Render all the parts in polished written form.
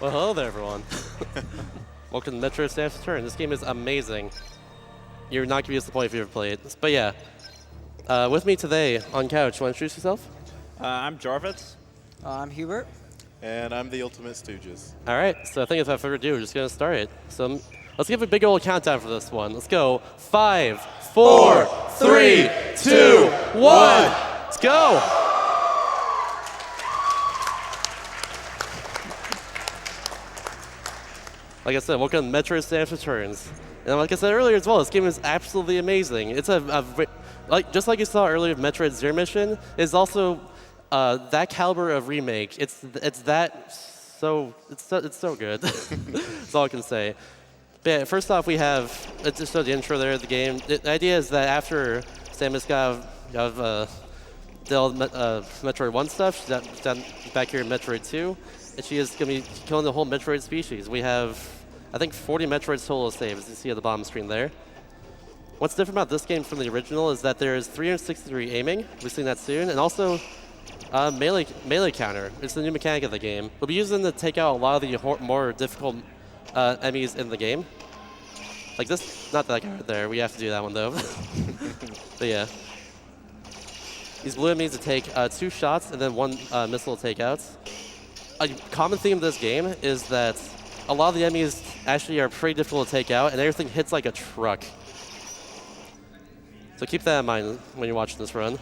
Well, hello there, everyone. Welcome to Metroid Samus Return. This game is amazing. You're not going to be disappointed if you ever play it. But yeah, with me today on couch, you want to introduce yourself? I'm Jarvis. I'm Hubert. And I'm the Ultimate Stooges. All right, so I think without further ado, we're just going to start it. So let's give a big old countdown for this one. Let's go. 5, 4, 3, 2, 1. Let's go. Like I said, welcome to Metroid Samus Returns. And like I said earlier as well, this game is absolutely amazing. It's just like you saw earlier with Metroid Zero Mission, it's also that caliber of remake. It's so good. That's all I can say. But yeah, first off, we have just the intro there of the game. The idea is that after Samus got did all Metroid 1 stuff, she's down back here in Metroid 2. And she is going to be killing the whole Metroid species. We have, I think, 40 Metroids total to save, as you see at the bottom screen there. What's different about this game from the original is that there is 360-degree aiming. We've seen that soon. And also, melee counter. It's the new mechanic of the game. We'll be using to take out a lot of the more difficult enemies in the game. Like this, not that guy right there. We have to do that one, though. But yeah. These blue enemies to take 2 shots and then 1 missile takeouts. A common theme of this game is that a lot of the enemies actually are pretty difficult to take out, and everything hits like a truck. So keep that in mind when you're watching this run.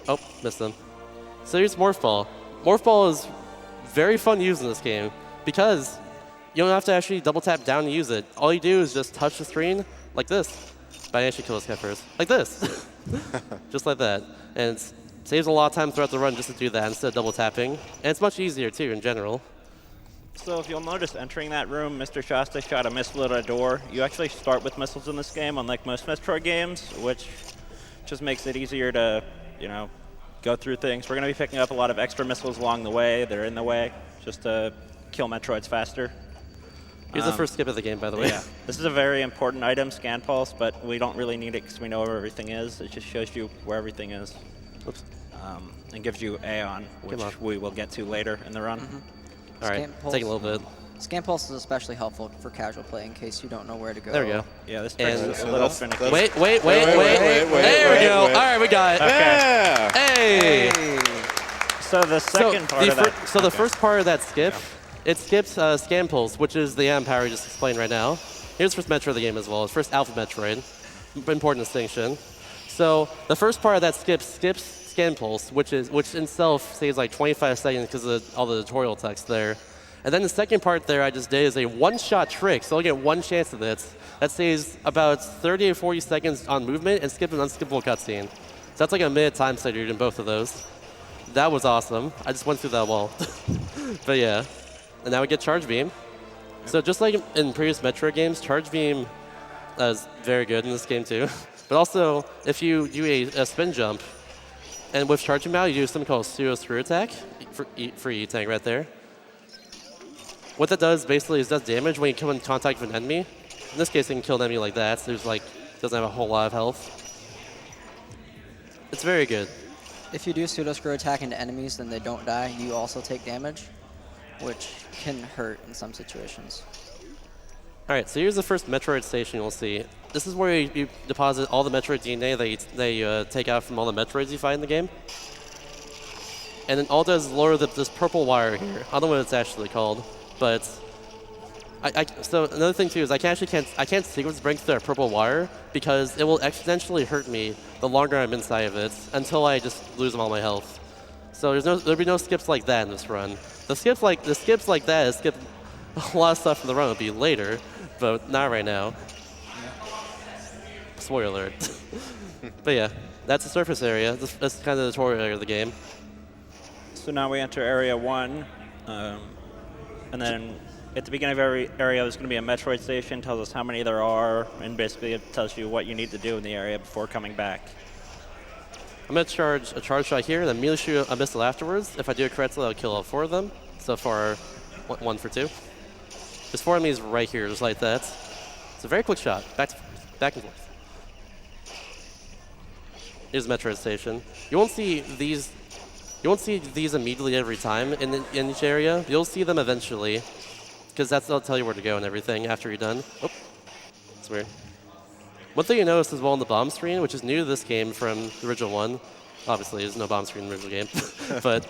Oh, missed them. So here's Morph Ball. Morph Ball is very fun to use in this game because you don't have to actually double tap down to use it. All you do is just touch the screen like this. But I actually kill this guy first. Like this. Just like that. And it's saves a lot of time throughout the run just to do that instead of double tapping. And it's much easier, too, in general. So if you'll notice, entering that room, Mr. Shasta shot a missile at a door. You actually start with missiles in this game, unlike most Metroid games, which just makes it easier to, go through things. We're going to be picking up a lot of extra missiles along the way. They're in the way, just to kill Metroids faster. Here's the first skip of the game, by the way. Yeah. This is a very important item, Scan Pulse, but we don't really need it because we know where everything is. It just shows you where everything is. Oops. And gives you Aeon, which we will get to later in the run. All right, take a little bit. Scan Pulse is especially helpful for casual play in case you don't know where to go. There we go. Yeah, this is a little finicky. Wait. There we go. All right, we got it. Yeah. Hey. So the second part of that. So the first part of that skip, it skips Scan Pulse, which is the amp power we just explained right now. Here's the first Metroid of the game as well. It's first Alpha Metroid. Important distinction. So the first part of that skips Scan Pulse, which in itself saves like 25 seconds because of all the tutorial text there. And then the second part there I just did is a one-shot trick, so I'll get one chance at it. That saves about 30 or 40 seconds on movement and skip an unskippable cutscene. So that's like a minute time study in both of those. That was awesome. I just went through that wall. But yeah. And now we get Charge Beam. So just like in previous Metroid games, Charge Beam is very good in this game too. But also, if you do a spin jump, and with Charge Beam out, you do something called pseudo screw attack for E-Tank right there. What that does basically is does damage when you come in contact with an enemy. In this case, it can kill an enemy like that. So there's doesn't have a whole lot of health. It's very good. If you do pseudo screw attack into enemies, then they don't die. You also take damage, which can hurt in some situations. All right, so here's the first Metroid station you'll see. This is where you deposit all the Metroid DNA that you take out from all the Metroids you find in the game. And then all it does is lower this purple wire here. I don't know what it's actually called, but so another thing too is I can't sequence break through that purple wire because it will exponentially hurt me the longer I'm inside of it until I just lose all my health. So there'll be no skips like that in this run. The skips like that is skip a lot of stuff from the run will be later, but not right now. Spoiler alert. But yeah, that's the surface area. That's kind of the tutorial area of the game. So now we enter Area 1, and then at the beginning of every area there's going to be a Metroid station, tells us how many there are, and basically it tells you what you need to do in the area before coming back. I'm going to charge a charge shot here, and then immediately shoot a missile afterwards. If I do it correctly, I'll kill all 4 of them. So far, 1 for 2. There's 4 enemies right here, just like that. It's a very quick shot, back and forth. Here's Metroid Station. You won't see these You won't see these immediately every time in each area. You'll see them eventually, because that'll tell you where to go and everything after you're done. Oh, that's weird. One thing you notice as well in the bomb screen, which is new to this game from the original one, obviously there's no bomb screen in the original game, but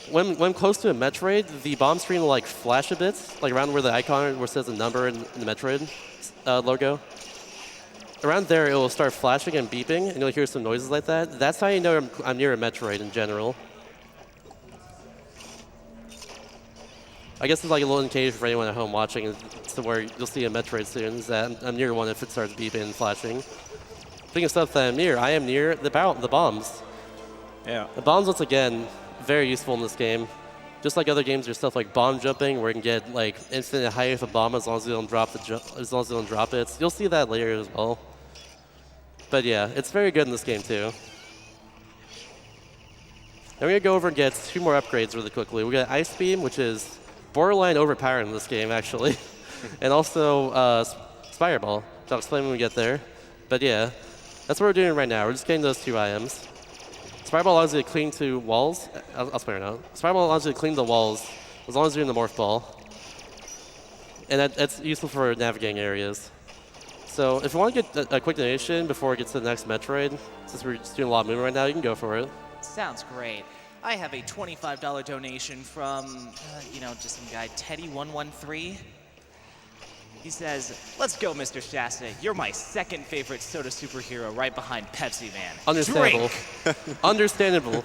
when close to a Metroid, the bomb screen will like flash a bit, like around where the icon where it says the number in the Metroid logo. Around there, it will start flashing and beeping, and you'll hear some noises like that. That's how you know I'm near a Metroid in general. I guess it's like a little indication for anyone at home watching to where you'll see a Metroid soon, is that I'm near one if it starts beeping and flashing. Speaking of stuff that I'm near, I am near the bombs. Yeah. The bombs, once again, very useful in this game. Just like other games, there's stuff like bomb jumping, where you can get like infinite height of a bomb as long as you don't drop it. You'll see that later as well. But yeah, it's very good in this game too. And we're gonna go over and get 2 more upgrades really quickly. We got Ice Beam, which is borderline overpowered in this game actually, and also Spireball, which I'll explain when we get there. But yeah, that's what we're doing right now. We're just getting those 2 items. Spireball allows you to cling to walls. I'll explain it now. Spireball allows you to cling to walls as long as you're in the morph ball. And that's useful for navigating areas. So if you want to get a quick donation before we get to the next Metroid, since we're just doing a lot of movement right now, you can go for it. Sounds great. I have a $25 donation from, just some guy, Teddy113. He says, "Let's go, Mr. Shasta. You're my second favorite soda superhero right behind Pepsi Man. Understandable. Drink." Understandable.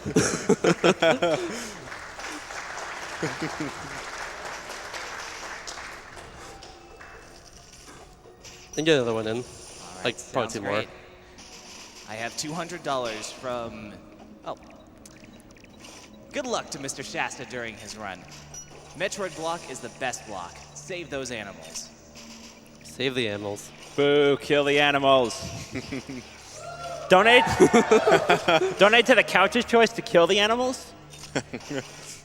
And get another one in. Right, Like, probably sounds 2 more. great. I have $200 from, good luck to Mr. Shasta during his run. Metroid block is the best block. Save those animals. Save the animals. Boo, kill the animals. Donate Donate to the couch's choice to kill the animals?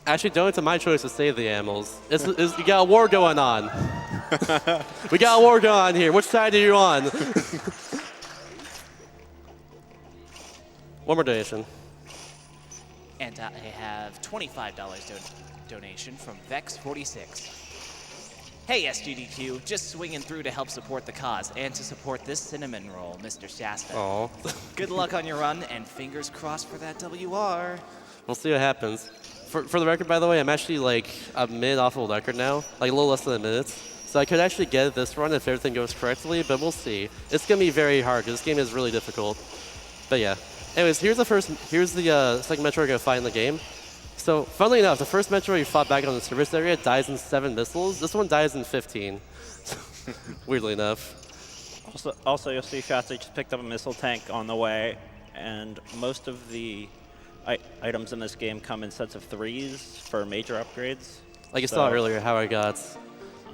Actually, donate to my choice to save the animals. You got a war going on. We got a war going on here. Which side are you on? One more donation. And I have $25 donation from Vex46. Hey, SGDQ, just swinging through to help support the cause and to support this cinnamon roll, Mr. Shasta. Aw. Good luck on your run, and fingers crossed for that WR. We'll see what happens. For the record, by the way, I'm actually like a minute off of the record now, like a little less than a minute. So I could actually get this run if everything goes correctly, but we'll see. It's gonna be very hard because this game is really difficult. But yeah. Anyways, here's the second Metroid we're gonna fight in the game. So, funnily enough, the first Metroid you fought back on the service area dies in 7 missiles. This one dies in 15. Weirdly enough. Also, you'll see Shasta just picked up a missile tank on the way, and most of the items in this game come in sets of 3s for major upgrades. Like you saw earlier, how I got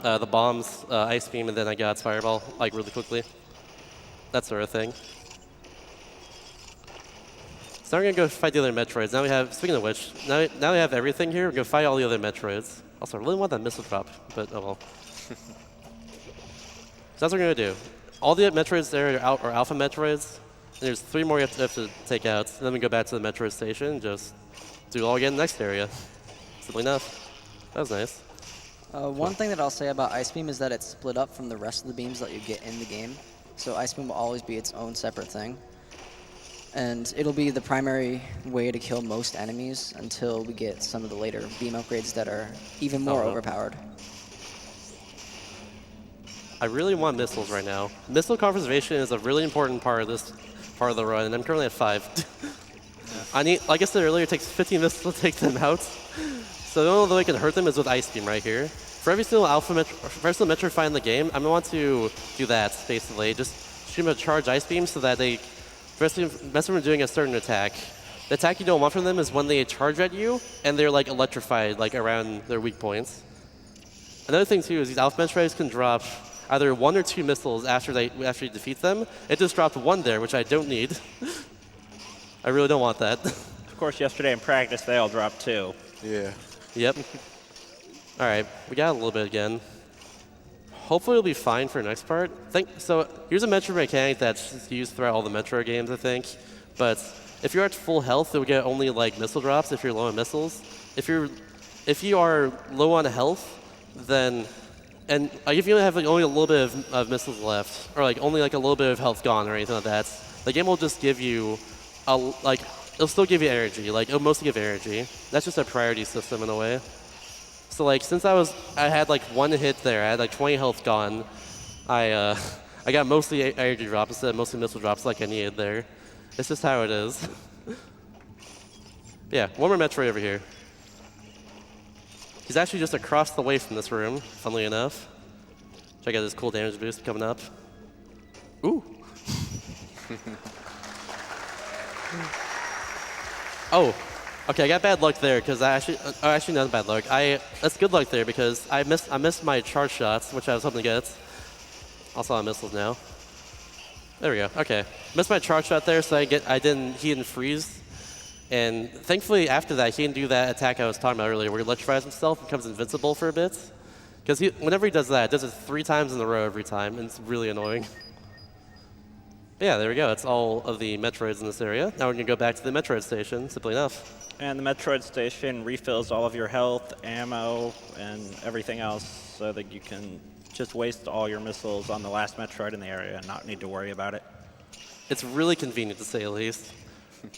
the bombs, Ice Beam, and then I got Fireball, like really quickly. That sort of thing. So now we're gonna go fight the other Metroids. Now we have, speaking of which, now we have everything here. We're gonna fight all the other Metroids. Also, I really want that missile drop, but oh well. So that's what we're gonna do. All the Metroids there are Alpha Metroids. And there's 3 more you have to take out. And then we go back to the Metroid station and just do it all again in the next area. Simply enough. That was nice. One thing that I'll say about Ice Beam is that it's split up from the rest of the beams that you get in the game. So Ice Beam will always be its own separate thing. And it'll be the primary way to kill most enemies until we get some of the later beam upgrades that are even more overpowered. I really want missiles right now. Missile conservation is a really important part of this part of the run, and I'm currently at 5. I need, like I said earlier, it takes 15 missiles to take them out. So the only way I can hurt them is with Ice Beam right here. For every single Metroid fight in the game, I'm gonna want to do that basically. Just shoot them a charge Ice Beam so that they mess with them doing a certain attack. The attack you don't want from them is when they charge at you and they're like electrified, like around their weak points. Another thing too is these Alpha Metroids can drop either 1 or 2 missiles after you defeat them. It just dropped 1 there, which I don't need. I really don't want that. Of course, yesterday in practice, they all dropped 2. Yeah. Yep. All right, we got a little bit again. Hopefully it'll be fine for the next part. So here's a Metroid mechanic that's used throughout all the Metroid games, I think. But if you're at full health, you'll get only like missile drops if you're low on missiles. If you are low on health, then like if you have like only a little bit of missiles left, or like only like a little bit of health gone or anything like that, the game will just give you it'll still give you energy. Like it'll mostly give energy. That's just a priority system in a way. So like since I had like one hit there, I had like 20 health gone. I got mostly energy drops instead of mostly missile drops like I needed there. It's just how it is. Yeah, one more Metroid over here. He's actually just across the way from this room, funnily enough. Check out this cool damage boost coming up. Ooh. Oh, okay, I got bad luck there because actually not bad luck. That's good luck there because I missed my charge shots, which I was hoping to get. Also on missiles now. There we go. Okay, missed my charge shot there, so he didn't freeze. And thankfully, after that, he didn't do that attack I was talking about earlier, where he electrifies himself and becomes invincible for a bit. Because whenever he does that, it does it 3 times in a row every time, and it's really annoying. But yeah, there we go. That's all of the Metroids in this area. Now we're going to go back to the Metroid station, simply enough. And the Metroid station refills all of your health, ammo, and everything else so that you can just waste all your missiles on the last Metroid in the area and not need to worry about it. It's really convenient, to say the least.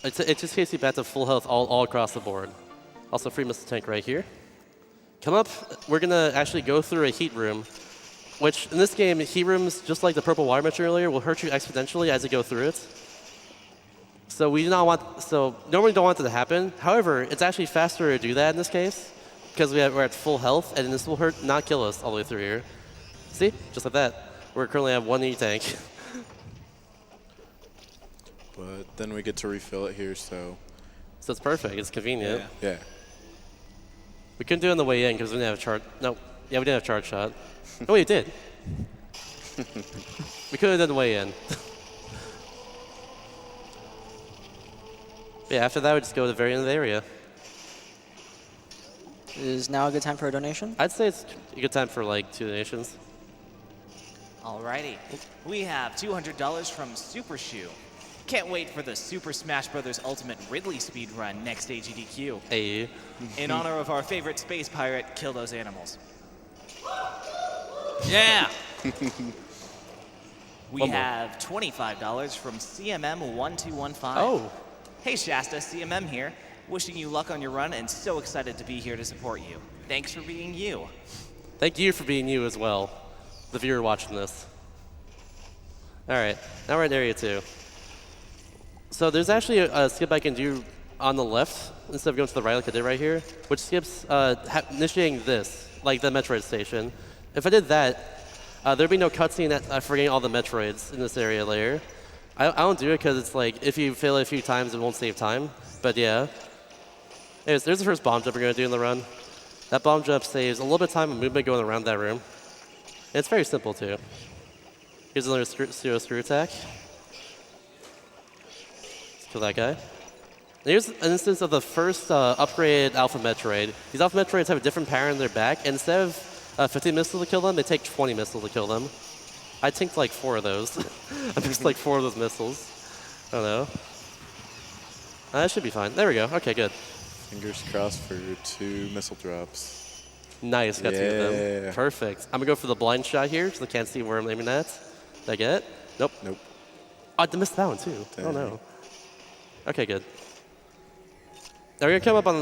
It just takes you back to full health all across the board. Also, free missile tank right here. Come up, we're going to actually go through a heat room, which in this game, heat rooms, just like the purple water mentioned earlier, will hurt you exponentially as you go through it. So normally don't want that to happen. However, it's actually faster to do that in this case, because we're at full health, and this will not kill us all the way through here. See? Just like that. We currently have 1 E tank. But then we get to refill it here, so... So it's perfect. It's convenient. Yeah. We couldn't do it on the way in because we didn't have a charge. No. Yeah, we didn't have a charge shot. Oh, we did. We could have done the way in. Yeah, after that, we just go to the very end of the area. Is now a good time for a donation? I'd say it's a good time for like 2 donations. Alrighty. We have $200 from Super Shoe. Can't wait for the Super Smash Bros. Ultimate Ridley speedrun next AGDQ. Hey. In honor of our favorite space pirate, kill those animals. Yeah! We have $25 from CMM1215. Oh. Hey Shasta, CMM here. Wishing you luck on your run and so excited to be here to support you. Thanks for being you. Thank you for being you as well, the viewer watching this. All right, now we're in Area 2. So there's actually a skip I can do on the left instead of going to the right like I did right here, which skips initiating this, like the Metroid station. If I did that, there'd be no cutscene forgetting all the Metroids in this area later. I don't do it because it's like, if you fail it a few times, it won't save time. But yeah. Anyways, there's the first bomb jump we're going to do in the run. That bomb jump saves a little bit of time and movement going around that room. And it's very simple, too. Here's another pseudo screw attack. Let's kill that guy. And here's an instance of the first upgraded Alpha Metroid. These Alpha Metroids have a different pattern in their back. And instead of 50 missiles to kill them, they take 20 missiles to kill them. I tanked like 4 of those. I missed like 4 of those missiles. I don't know. That should be fine. There we go. Okay, good. Fingers crossed for 2 missile drops. Nice, got 2 of them. Perfect. I'm gonna go for the blind shot here, so I can't see where I'm aiming at. Did I get it? Nope. Nope. Oh, I missed that one too. Dang. Oh no. Okay, good. Now we're gonna come up on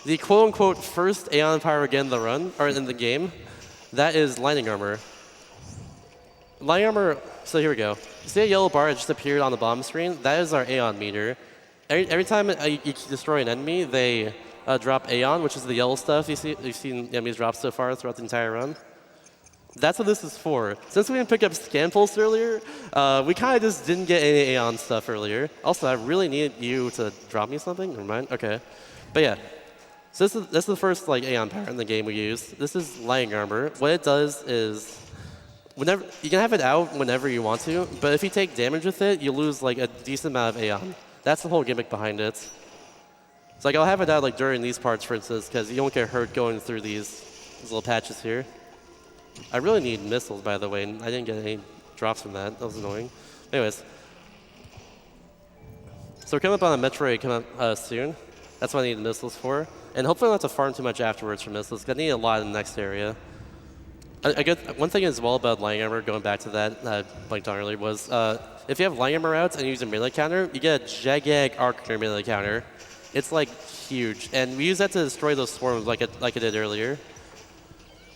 the quote-unquote first Aeon Power again in the run, or in the game. That is Lightning Armor. Lightning Armor, so here we go. See a yellow bar that just appeared on the bottom screen? That is our Aeon meter. Every time you destroy an enemy, they drop Aeon, which is the yellow stuff you've seen enemies drop so far throughout the entire run. That's what this is for. Since we didn't pick up Scan Pulse earlier, we kind of just didn't get any Aeon stuff earlier. Also, I really needed you to drop me something. Never mind. Okay. But yeah. So this is the first like Aeon power in the game we use. This is Lightning Armor. What it does is, whenever you can have it out whenever you want to, but if you take damage with it, you lose like a decent amount of Aeon. That's the whole gimmick behind it. So like I'll have it out like during these parts, for instance, because you don't get hurt going through these little patches here. I really need missiles, by the way, and I didn't get any drops from that. That was annoying. Anyways. So we're coming up on a Metroid coming up soon. That's what I need the missiles for. And hopefully I don't have to farm too much afterwards for missiles, because I need a lot in the next area. One thing as well about line armor, going back to that I blanked on earlier, was if you have line armor routes and you use a melee counter, you get a gigantic arc in your melee counter. It's like huge. And we use that to destroy those swarms like I did earlier.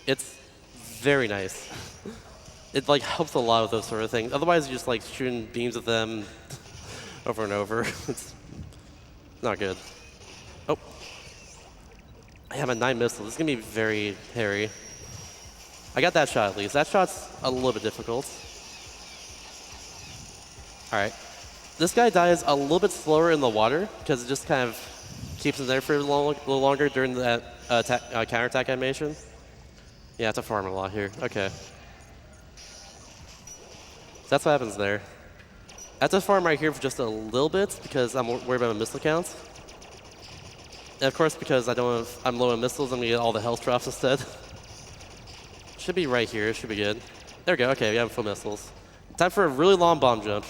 It's very nice. It like helps a lot with those sort of things. Otherwise, you're just like shooting beams at them over and over. It's not good. Oh. I have a 9 missile. This is going to be very hairy. I got that shot at least. That shot's a little bit difficult. All right. This guy dies a little bit slower in the water because it just kind of keeps him there for a little longer during that counterattack animation. Yeah, I have to farm a lot here. Okay. That's what happens there. I have to farm right here for just a little bit because I'm worried about my missile counts. And of course, because I'm low on missiles, I'm going to get all the health drops instead. Should be right here. Should be good. There we go. Okay, we have full missiles. Time for a really long bomb jump.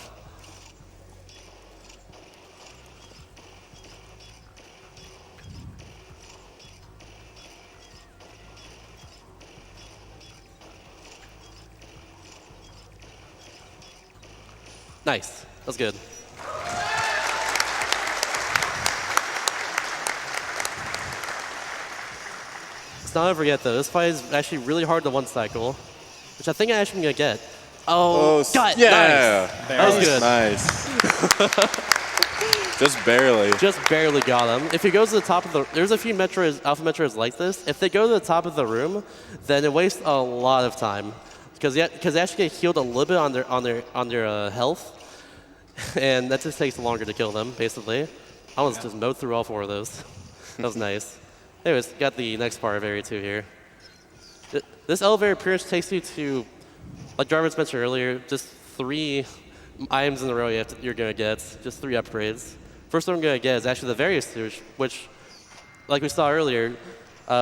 Nice. That's good. Let's not forget though, this fight is actually really hard to one cycle, which I think I actually am gonna get. Oh, got it. Yeah. Nice. That was good. Nice. Just barely. Just barely got him. If he goes to the top of the, there's a few Metroids, Alpha Metroids like this. If they go to the top of the room, then it wastes a lot of time because they actually get healed a little bit on their health. And that just takes longer to kill them, basically. I almost just mowed through all 4 of those. That was nice. Anyways, got the next part of Varia Suit here. This elevator appearance takes you to, like Jarvis mentioned earlier, just 3 items in a row you're going to get. Just 3 upgrades. First one I'm going to get is actually the Varia Suit, which, like we saw earlier,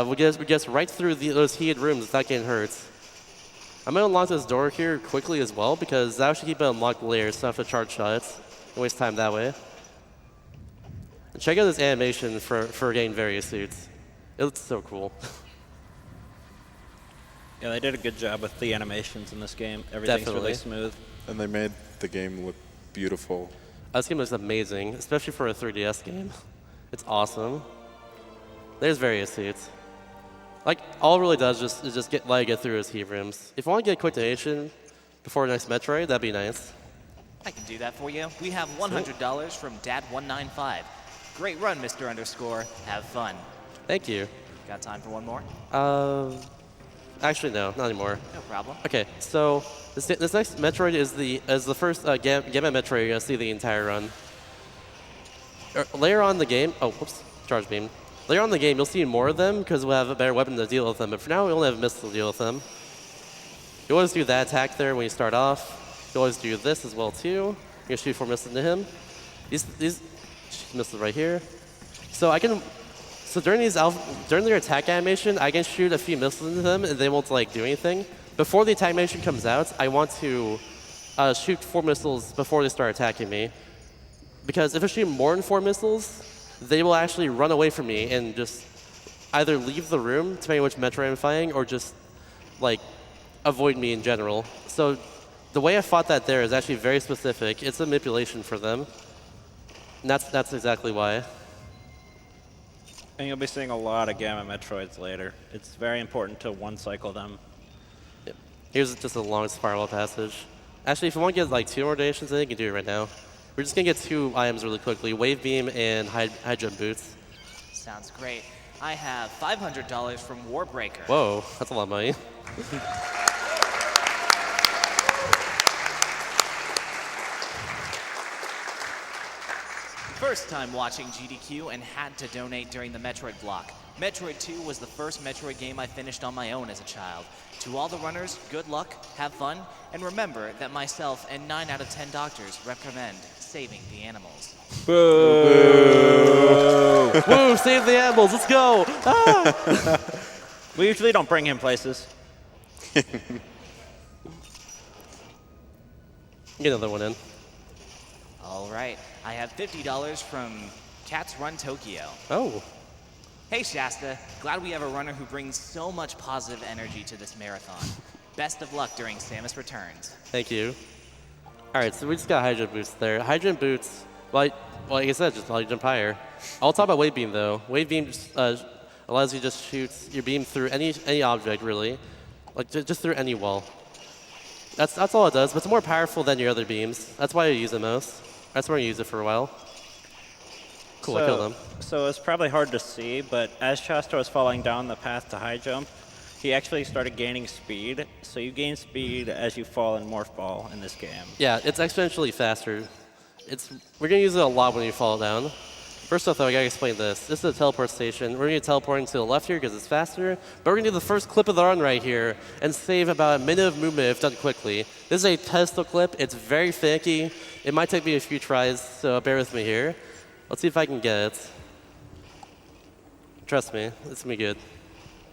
we get right through those heated rooms without getting hurt. I'm going to unlock this door here quickly as well because that should keep it unlocked later, so I have to charge shots and waste time that way. And check out this animation for getting Varia Suits. It looks so cool. Yeah, they did a good job with the animations in this game. Everything's really smooth. And they made the game look beautiful. This game looks amazing, especially for a 3DS game. It's awesome. There's Varia Suits. Like, all it really does is just let it get through his heat rooms. If you want to get a quick donation before the next Metroid, that'd be nice. I can do that for you. We have $100 from Dad195. Great run, Mr. Underscore. Have fun. Thank you. Got time for one more? Actually, no, not anymore. No problem. Okay, so this next Metroid is the first Gamma Metroid you're gonna see the entire run. Later on in the game, oh, whoops, charge beam. Later on in the game, you'll see more of them because we'll have a better weapon to deal with them. But for now, we only have missiles to deal with them. You always do that attack there when you start off. You always do this as well too. You're gonna shoot 4 missiles into him. These missiles right here. So I can. So during their attack animation, I can shoot a few missiles into them and they won't like do anything. Before the attack animation comes out, I want to shoot 4 missiles before they start attacking me. Because if I shoot more than 4 missiles, they will actually run away from me and just either leave the room, depending on which Metroid I'm fighting, or just like avoid me in general. So the way I fought that there is actually very specific. It's a manipulation for them. And that's exactly why. And you'll be seeing a lot of Gamma Metroids later. It's very important to one-cycle them. Yep. Here's just a long spiral passage. Actually, if you want to get like 2 more donations, then you can do it right now. We're just going to get 2 items really quickly, Wave Beam and High Jump Boots. Sounds great. I have $500 from Warbreaker. Whoa, that's a lot of money. First time watching GDQ and had to donate during the Metroid block. Metroid 2 was the first Metroid game I finished on my own as a child. To all the runners, good luck, have fun, and remember that myself and 9 out of 10 doctors recommend saving the animals. Boo! Woo, save the animals, let's go! Ah! We usually don't bring him places. Get another one in. All right, I have $50 from Cats Run Tokyo. Oh, Hey Shasta, glad we have a runner who brings so much positive energy to this marathon. Best of luck during Samus Returns. thank you. All right, so we just got hydrant boots there. Hydrant boots, like I said, just allow you to jump higher. I'll talk about wave beam though. Wave beam just, allows you to just shoot your beam through any object really, like just through any wall. That's all it does, but it's more powerful than your other beams. That's why I use it most. That's where I use it for a while. Cool, I killed him. So it's probably hard to see, but as Shasta was falling down the path to high jump, he actually started gaining speed. So you gain speed as you fall in Morph Ball in this game. Yeah, it's exponentially faster. We're gonna use it a lot when you fall down. First off though, I gotta explain this. This is a teleport station. We're gonna be teleporting to the left here because it's faster, but we're gonna do the first clip of the run right here and save about a minute of movement if done quickly. This is a pedestal clip. It's very finicky. It might take me a few tries, so bear with me here. Let's see if I can get it. Trust me, it's gonna be good.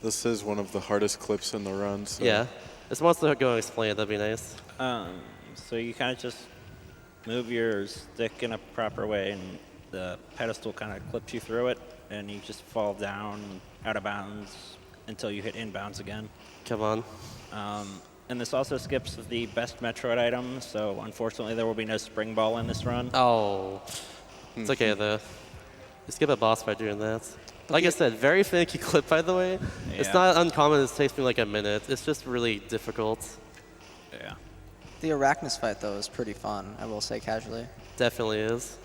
This is one of the hardest clips in the run. So. Yeah. If someone wants to go and explain it, that'd be nice. So you kind of just move your stick in a proper way, and the pedestal kind of clips you through it, and you just fall down out of bounds until you hit inbounds again. Come on. And this also skips the best Metroid item, so unfortunately there will be no spring ball in this run. Oh. It's okay though. You skip a boss by doing that. Like I said, very finicky clip by the way. Yeah. It's not uncommon, it takes me like a minute. It's just really difficult. Yeah. The Arachnus fight, though, is pretty fun, I will say casually. Definitely is.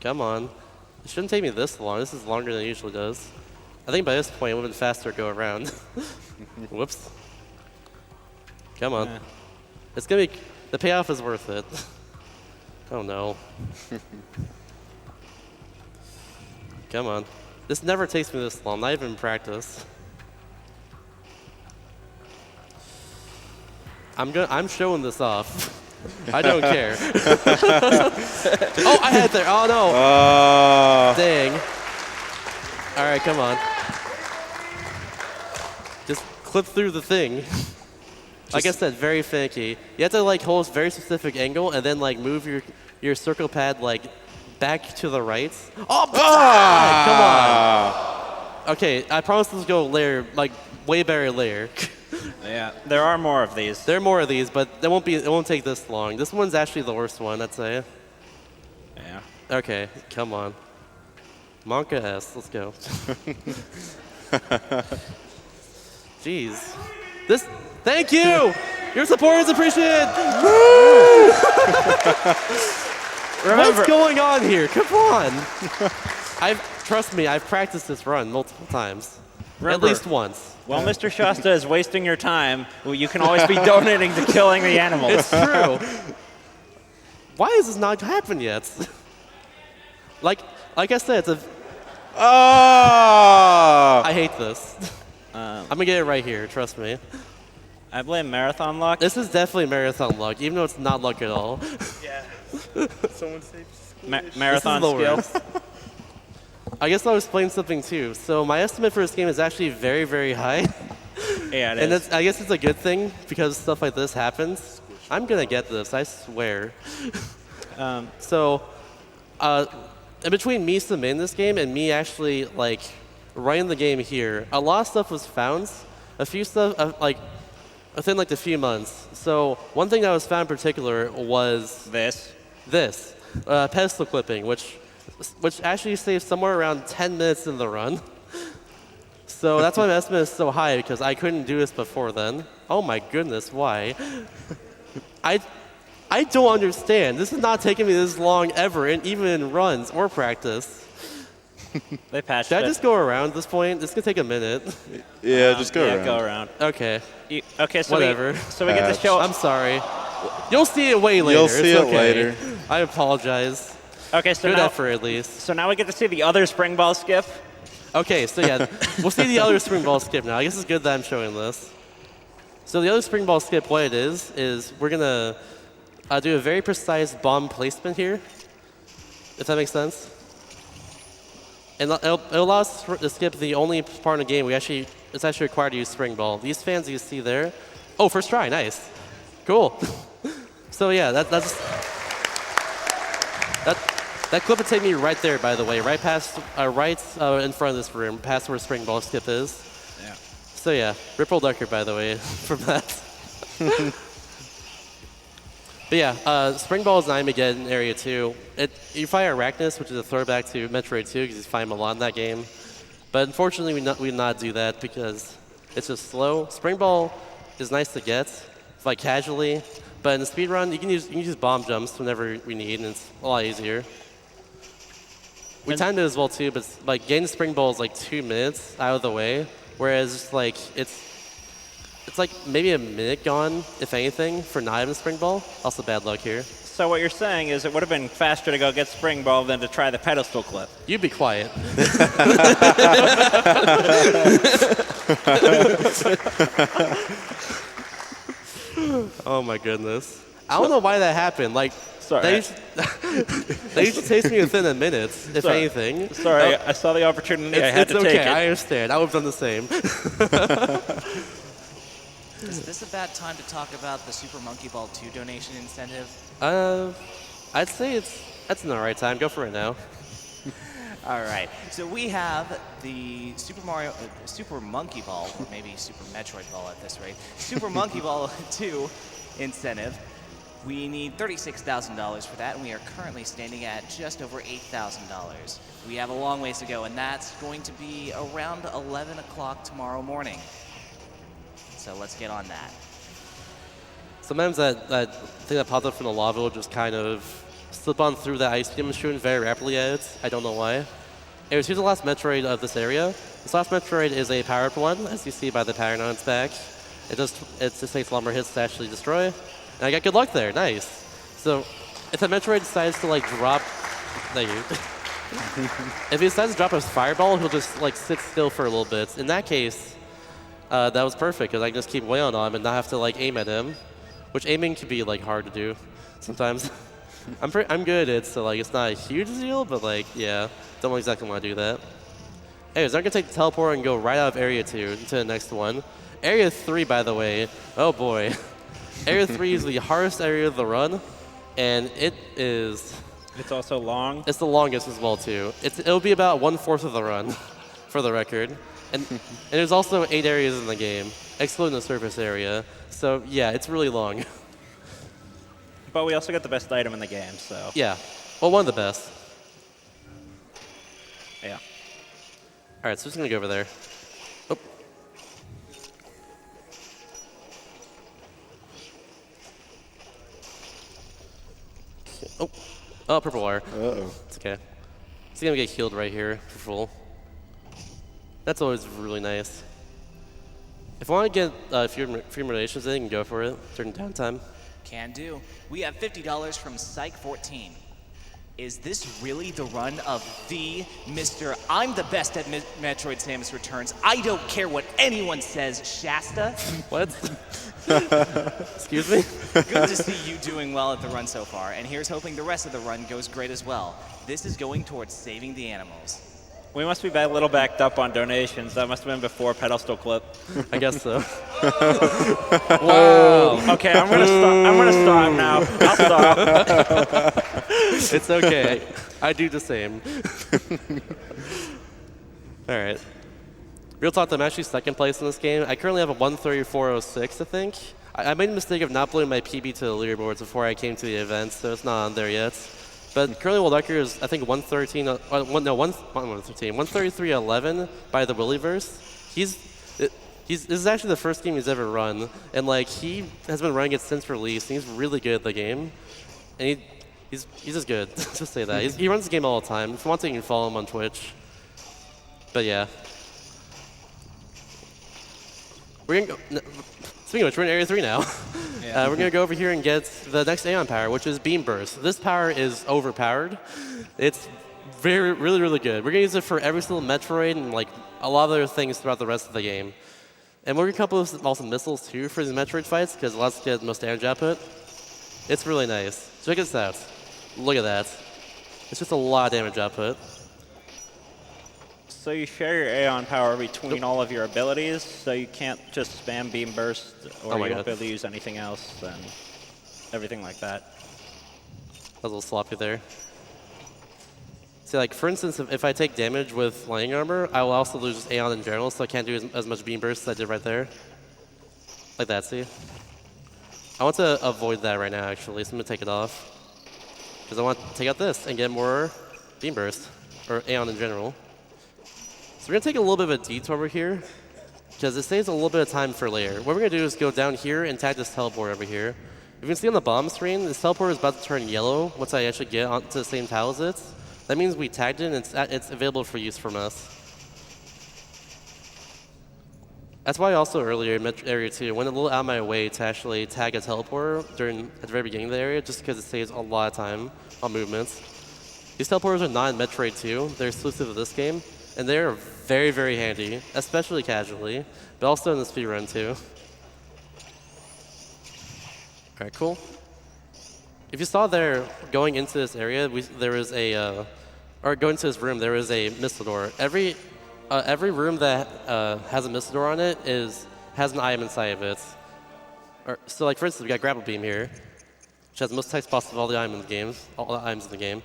Come on. It shouldn't take me this long. This is longer than it usually does. I think by this point it would have been faster to go around. Whoops. Come on. Yeah. It's gonna be, the payoff is worth it. Oh no. Come on. This never takes me this long, not even in practice. I'm showing this off. I don't care. Oh, I had it there. Oh no. Dang. All right, come on. Just clip through the thing. Like I said, very finicky. You have to like hold a very specific angle and then like move your circle pad like back to the right. Oh, come on. Okay, I promise this will go layer, like way better layer. Yeah, there are more of these. There are more of these, but it won't take this long. This one's actually the worst one, I'd say. Yeah. Okay, come on. Monka S, let's go. Jeez. Thank you! Your support is appreciated! What's going on here? Come on! Trust me, I've practiced this run multiple times. Remember, at least once. While Mr. Shasta is wasting your time, well, you can always be donating to killing the animals. It's true. Why has this not happened yet? like I said, it's a... I hate this. I'm gonna get it right here, trust me. I blame marathon luck. This is definitely marathon luck, even though it's not luck at all. Yeah. Someone save Marathon This is the skill. worst. I guess I'll explain something too. So my estimate for this game is actually very, very high. Yeah, it And is. I guess it's a good thing because stuff like this happens. I'm gonna get this, I swear. So, in between me submitting this game and me actually like running the game here, a lot of stuff was found. A few stuff like within like a few months. So one thing that was found in particular was this pedestal clipping, which actually saves somewhere around 10 minutes in the run. So that's why my estimate is so high, because I couldn't do this before then. Oh my goodness, why? I don't understand. This is not taking me this long ever, and even in runs or practice. They patched Should it. I just go around at this point? This could take a minute. Yeah, just go yeah, around. go around. Okay, Okay, so whatever. we get to show. I'm sorry. You'll see it way later. You'll see it's it okay. later. I apologize. Okay, so Good now, effort, at least. so now we get to see the other spring ball skip. Okay, so yeah, we'll see the other spring ball skip now. I guess it's good that I'm showing this. So the other spring ball skip, what it is we're gonna do a very precise bomb placement here, if that makes sense. And it'll allow us to skip the only part of the game it's actually required to use spring ball. These fans you see there, oh, first try, nice, cool. So yeah, That clip would take me right there, by the way, right past, right in front of this room, past where Spring Ball skip is. Yeah. So yeah, Ripple Ducker, by the way, from that. But yeah, Spring Ball is an get in Area 2. You fight Arachnus, which is a throwback to Metroid 2, because you fight him a lot in that game. But unfortunately, we not do that because it's just slow. Spring Ball is nice to get, like casually, but in the speed run, you can use bomb jumps whenever we need, and it's a lot easier. We timed it as well too, but like getting Spring Ball is like 2 minutes out of the way, whereas like it's like maybe a minute gone, if anything, for not having Spring Ball. Also bad luck here. So what you're saying is it would have been faster to go get Spring Ball than to try the pedestal clip. You be quiet. Oh my goodness. I don't know why that happened. Like, Sorry. They used to taste me within a minute, if anything. Sorry, I saw the opportunity. I had to okay. take it. I understand. I would have done the same. Is this a bad time to talk about the Super Monkey Ball 2 donation incentive? I'd say that's an alright time. Go for it now. All right. So we have the Super Monkey Ball, or maybe Super Metroid Ball at this rate, Super Monkey Ball 2 incentive. We need $36,000 for that, and we are currently standing at just over $8,000. We have a long ways to go, and that's going to be around 11 o'clock tomorrow morning. So let's get on that. Sometimes that thing that pops up from the lava will just kind of slip on through the ice beam shooting very rapidly at it. I don't know why. Anyways, here's the last Metroid of this area. This last Metroid is a powered one, as you see by the pattern on its back. It just takes a lot more hits to actually destroy. And I got good luck there. Nice. So if the Metroid decides to like drop, thank you. If he decides to drop a fireball, he'll just like sit still for a little bit. In that case, that was perfect because I can just keep wailing on him and not have to like aim at him, which aiming can be like hard to do sometimes. I'm good at it, so like it's not a huge deal, but like yeah, don't exactly want to do that. Anyways, I'm gonna take the teleport and go right out of Area 2 into the next one. Area 3, by the way, oh boy. Area 3 is the hardest area of the run, and it is... It's also long? It's the longest as well, too. It'll be about 1/4 of the run, for the record. And there's also 8 areas in the game, excluding the surface area. So, yeah, it's really long. But we also got the best item in the game, so... Yeah. Well, one of the best. Yeah. All right, so just going to go over there. Oh. Oh, purple wire. Uh-oh. It's okay. He's going to get healed right here for full. That's always really nice. If I want to get free donations in, you can go for it during downtime. Can do. We have $50 from Psych14. Is this really the run of the Mr. I'm the best at Metroid Samus Returns? I don't care what anyone says, Shasta. What? Excuse me? Good to see you doing well at the run so far, and here's hoping the rest of the run goes great as well. This is going towards saving the animals. We must be a little backed up on donations. That must have been before pedestal clip. I guess so. Whoa. Okay, I'm gonna stop now. I'll stop. It's okay. I do the same. All right. Real talk, I'm actually second place in this game. I currently have a 134.06, I think. I made a mistake of not putting my PB to the leaderboards before I came to the event, so it's not on there yet. But currently, World Record is, I think, 133.11 by the Willyverse. This is actually the first game he's ever run, and like he has been running it since release. And he's really good at the game, and he's just good. Just say that. He runs the game all the time. If you want to, you can follow him on Twitch. But yeah, we're gonna go. Speaking of which, we're in Area 3 now. Yeah. We're going to go over here and get the next Aeon power, which is Beam Burst. This power is overpowered. It's really good. We're going to use it for every single Metroid and like a lot of other things throughout the rest of the game. And we're going to come up with also missiles too for these Metroid fights because it lets us get the most damage output. It's really nice. Check this out. Look at that. It's just a lot of damage output. So you share your Aeon power between all of your abilities, so you can't just spam Beam Burst, or you won't be able to use anything else, and everything like that. That was a little sloppy there. See, like, for instance, if I take damage with lightning armor, I will also lose Aeon in general, so I can't do as much beam burst as I did right there. Like that, see? I want to avoid that right now, actually, so I'm going to take it off. Because I want to take out this and get more beam burst, or Aeon in general. So we're going to take a little bit of a detour over here, because it saves a little bit of time for later. What we're going to do is go down here and tag this teleport over here. You can see on the bottom screen, this teleport is about to turn yellow once I actually get onto the same tile as it. That means we tagged it and it's available for use from us. That's why also earlier in Area 2, went a little out of my way to actually tag a teleporter at the very beginning of the area, just because it saves a lot of time on movements. These teleporters are not in Metroid 2, they're exclusive to this game, and they're very, very handy, especially casually, but also in the speedrun too. All right, cool. If you saw there, going into this area, there was a, or going to this room, there was a missile door. Every room that has a missile door on it has an item inside of it. So, like for instance, we got Grapple Beam here, which has the most attack spots of all the items in the game.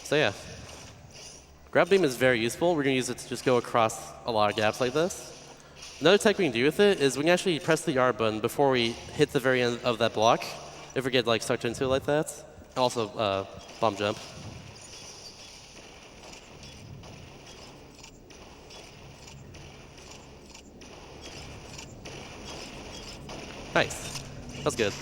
So yeah, Grapple Beam is very useful. We're gonna use it to just go across a lot of gaps like this. Another tech we can do with it is we can actually press the R button before we hit the very end of that block, if we get like sucked into it like that. And also bomb jump. Nice. That's good.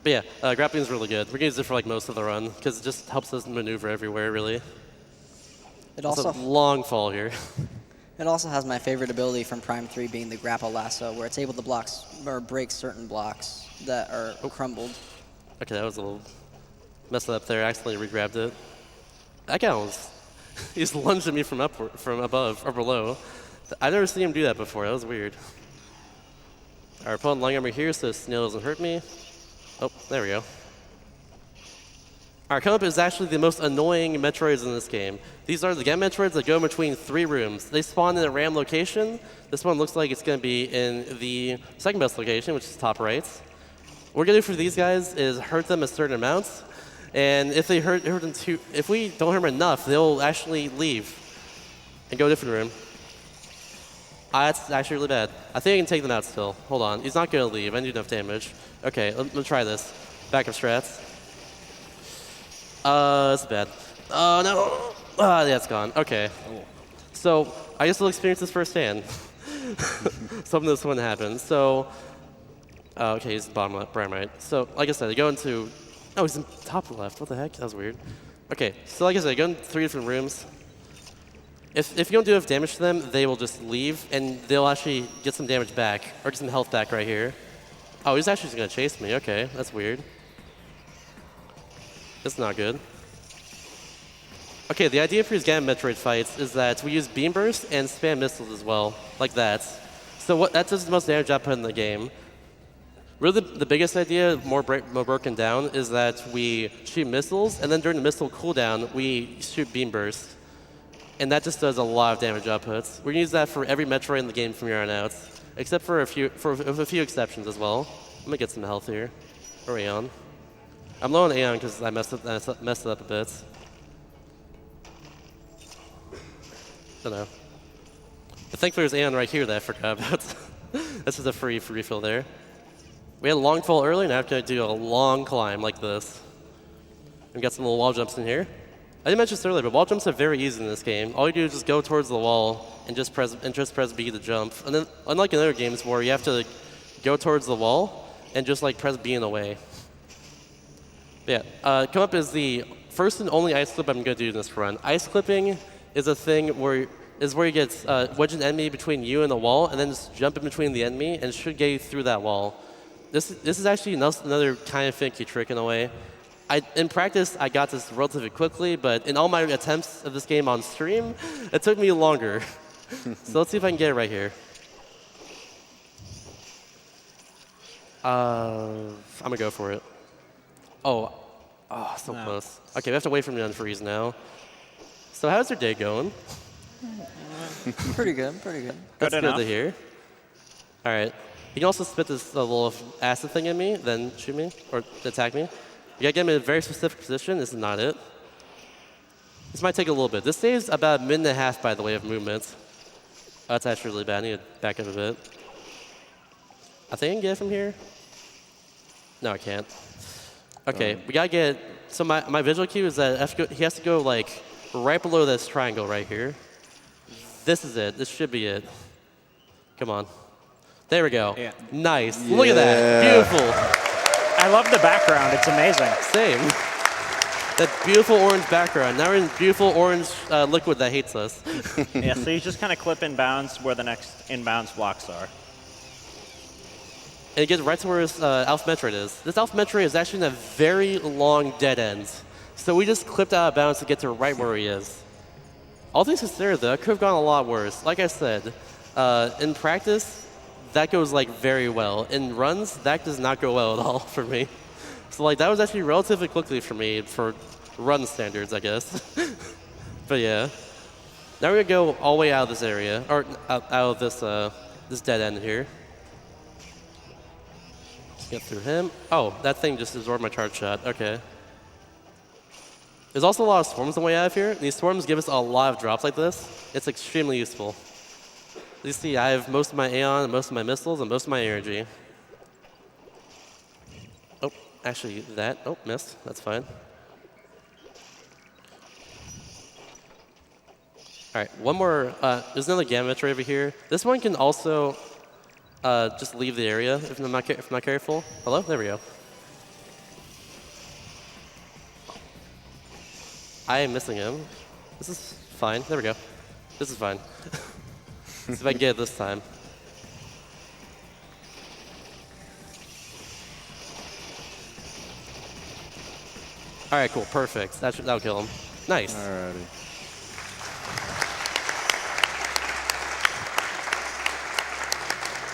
But yeah, grappling is really good. We're gonna use it for like most of the run because it just helps us maneuver everywhere, really. It also also long fall here. It also has my favorite ability from Prime 3 being the Grapple Lasso, where it's able to break certain blocks that are crumbled. Okay, that was a little messed up there. I accidentally re-grabbed it. That guy was, he just lunged at me from above or below. I've never seen him do that before. That was weird. All right, pulling long armor here so the snail doesn't hurt me. Oh, there we go. Our come-up is actually the most annoying Metroids in this game. These are the Game Metroids that go in between 3 rooms. They spawn in a random location. This one looks like it's going to be in the second best location, which is top right. What we're going to do for these guys is hurt them a certain amount. And if they hurt them if we don't hurt them enough, they'll actually leave and go to a different room. That's actually really bad. I think I can take them out still. Hold on. He's not going to leave. I need enough damage. Okay, let me try this. Backup strats. That's bad. Oh, no. Yeah, it's gone. Okay. So, I guess we'll experience this firsthand. Something this wouldn't happen. So, okay, he's bottom left, bottom right. So, like I said, they go into, oh, he's in top left. What the heck? That was weird. Okay, so like I said, they go in 3 different rooms. If you don't do enough damage to them, they will just leave, and they'll actually get some damage back, or get some health back right here. Oh, he's actually just going to chase me. Okay, that's weird. That's not good. Okay, the idea for these Gamma Metroid fights is that we use Beam Burst and spam missiles as well, like that. So that does the most damage output in the game. Really, the biggest idea, more broken down, is that we shoot missiles, and then during the missile cooldown, we shoot Beam Burst. And that just does a lot of damage outputs. We're going to use that for every Metroid in the game from here on out, except for a few exceptions as well. I'm going to get some health here, or Aeon. I'm low on Aeon because I messed it up a bit. Don't know. But thankfully there's Aeon right here that I forgot about. This is a free refill there. We had a long fall earlier, and now I'm going to do a long climb like this. We've got some little wall jumps in here. I didn't mention this earlier, but wall jumps are very easy in this game. All you do is just go towards the wall and just press B to jump. And then, unlike in other games where you have to go towards the wall and just like press B in a way. But yeah, come up is the first and only ice clip I'm going to do in this run. Ice clipping is a thing where you get wedge an enemy between you and the wall, and then just jump in between the enemy, and it should get you through that wall. This is actually another kind of finicky trick in a way. In practice, I got this relatively quickly, but in all my attempts of this game on stream, it took me longer. So let's see if I can get it right here. I'm gonna go for it. Oh, so close. Okay, we have to wait for me to unfreeze now. So how's your day going? Pretty good, pretty good. That's Good good enough. to hear. All right. He can also spit this little acid thing at me, then shoot me, or attack me. You gotta get him in a very specific position. This is not it. This might take a little bit. This saves about a minute and a half, by the way, of movement. Oh, that's actually really bad. I need to back up a bit. I think I can get it from here. No, I can't. Okay, we gotta get. So my visual cue is that he has to go like right below this triangle right here. This is it. This should be it. Come on. There we go. Yeah. Nice. Look at that. Beautiful. I love the background. It's amazing. Same. That beautiful orange background. Now we're in beautiful orange liquid that hates us. Yeah, so you just kind of clip inbounds where the next inbounds blocks are. And it gets right to where this Alpha Metroid is. This Alpha Metroid is actually in a very long dead end. So we just clipped out of bounds to get to right where he is. All things considered, though, it could have gone a lot worse. Like I said, in practice, that goes like very well. In runs, that does not go well at all for me. So like that was actually relatively quickly for me for run standards, I guess. But yeah. Now we're gonna go all the way out of this area, or out of this this dead end here. Let's get through him. Oh, that thing just absorbed my charge shot. Okay. There's also a lot of swarms on the way out of here. These swarms give us a lot of drops like this. It's extremely useful. As you see, I have most of my Aeon, most of my missiles, and most of my energy. Oh, actually that. Oh, missed. That's fine. All right, one more. There's another Gamma Metroid over here. This one can also just leave the area if I'm not careful. Hello? There we go. I am missing him. This is fine. There we go. This is fine. See if I can get it this time. All right, cool. Perfect. That'll kill him. Nice. Alrighty.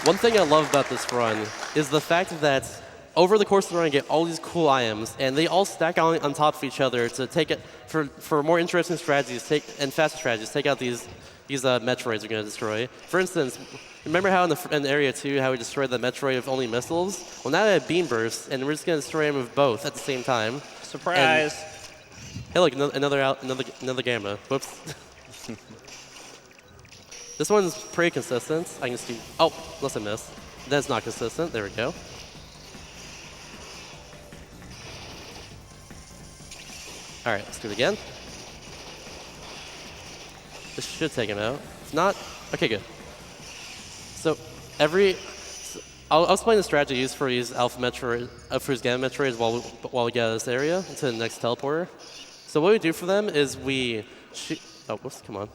One thing I love about this run is the fact that over the course of the run, you get all these cool items, and they all stack on top of each other to take it for more interesting strategies and faster strategies. Take out these Metroids we're going to destroy. For instance, remember how in the area 2, how we destroyed the Metroid with only missiles? Well, now they have beam bursts, and we're just going to destroy them with both at the same time. Surprise! And, hey, look, another Gamma. Whoops. This one's pretty consistent. I can see. Oh, unless I missed. That's not consistent. There we go. All right, let's do it again. This should take him out. If not, okay, good. So I'll explain the strategy used for these Alpha Metroid, for these Gamma Metroids while we get out of this area to the next teleporter. So what we do for them is we shoot. Oh, whoops! Come on.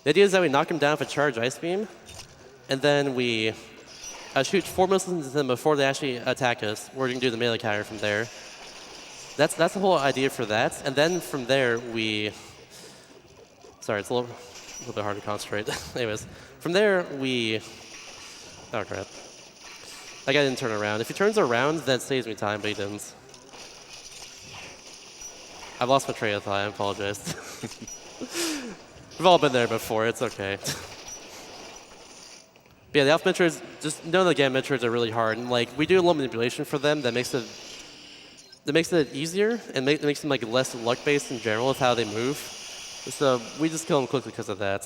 The idea is that we knock them down with a charged ice beam, and then we shoot 4 missiles into them before they actually attack us. We're going to do the melee counter from there. That's the whole idea for that. And then from there, we... Sorry, it's a little bit hard to concentrate. Anyways, from there, we... Oh, crap. That guy didn't turn around. If he turns around, that saves me time, but he didn't. I've lost my train of thought. I apologize. We've all been there before. It's okay. But yeah, the Alpha Metroids, just know the Gamma Metroids are really hard. And like, we do a little manipulation for them that makes it easier and makes them like less luck-based in general with how they move. So we just kill them quickly because of that.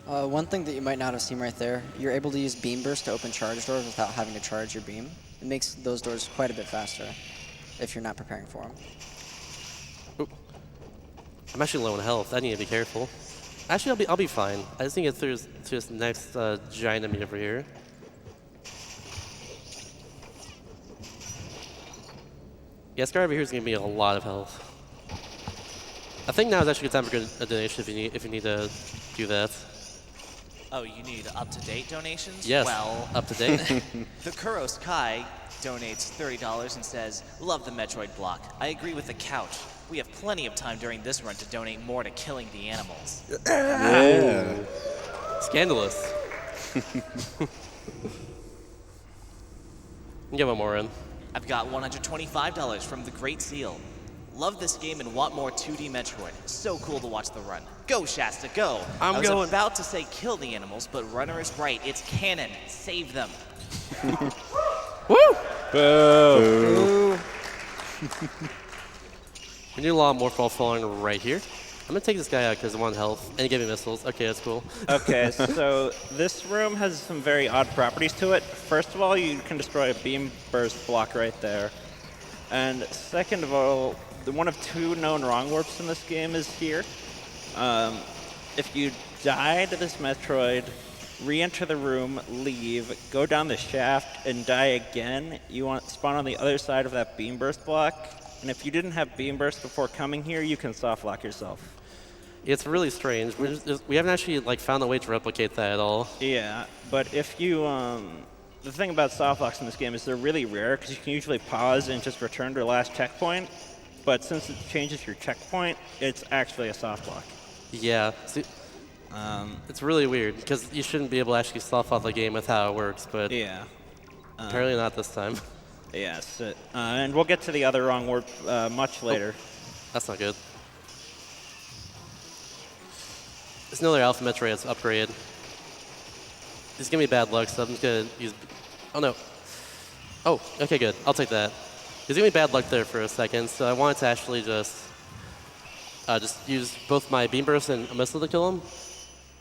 One thing that you might not have seen right there, you're able to use Beam Burst to open charge doors without having to charge your beam. It makes those doors quite a bit faster if you're not preparing for them. Oop. I'm actually low on health. I need to be careful. Actually, I'll be fine. I just need to get through to this next giant enemy over here. Yeah, this guy over here is going to be a lot of health. I think now is actually a good time for a donation if you need to do that. Oh, you need up-to-date donations? Yes, Well, up to date. the Kuros Kai donates $30 and says, love the Metroid block. I agree with the couch. We have plenty of time during this run to donate more to killing the animals. Yeah. Scandalous. Get one more in. I've got $125 from the Great Seal. Love this game and want more 2D Metroid. So cool to watch the run. Go, Shasta, go. I'm I was going. about to say kill the animals, but Runner is right. It's canon. Save them. Woo! Boo. We need a lot more fall falling right here. I'm gonna take this guy out because I want health and give me missiles. Okay, that's cool. Okay, so this room has some very odd properties to it. First of all, you can destroy a beam burst block right there. And second of all, one of 2 known wrong warps in this game is here. If you die to this Metroid, re-enter the room, leave, go down the shaft, and die again, you want to spawn on the other side of that beam burst block. And if you didn't have beam burst before coming here, you can soft lock yourself. It's really strange. We haven't actually like found a way to replicate that at all. Yeah, but if you, the thing about soft locks in this game is they're really rare because you can usually pause and just return to the last checkpoint. But since it changes your checkpoint, it's actually a soft lock. Yeah. See, it's really weird because you shouldn't be able to actually soft lock the game with how it works, but Yeah. apparently not this time. Yes, and we'll get to the other wrong warp much later. That's not good. There's another Alpha Metroid upgrade. It's gonna be bad luck, so I'm just gonna use. Oh no. Oh, okay, good. I'll take that. There's gonna be bad luck there for a second, so I wanted to actually just use both my beam burst and a missile to kill him.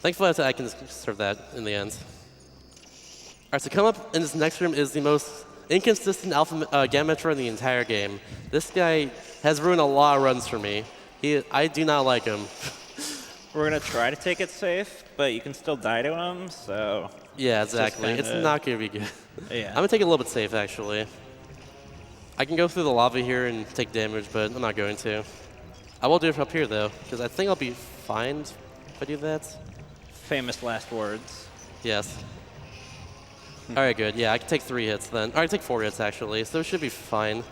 Thankfully, I can serve that in the end. All right, so come up in this next room is the most inconsistent Alpha Gamma Metroid in the entire game. This guy has ruined a lot of runs for me. I do not like him. We're gonna try to take it safe, but you can still die to him, so. Yeah, exactly. kinda- It's not gonna be good. Yeah. I'm gonna take it a little bit safe, actually. I can go through the lava here and take damage, but I'm not going to. I will do it up here, though, because I think I'll be fine if I do that. Famous last words. Yes. All right, good. Yeah, I can take 3 hits then. All right, take 4 hits, actually, so it should be fine.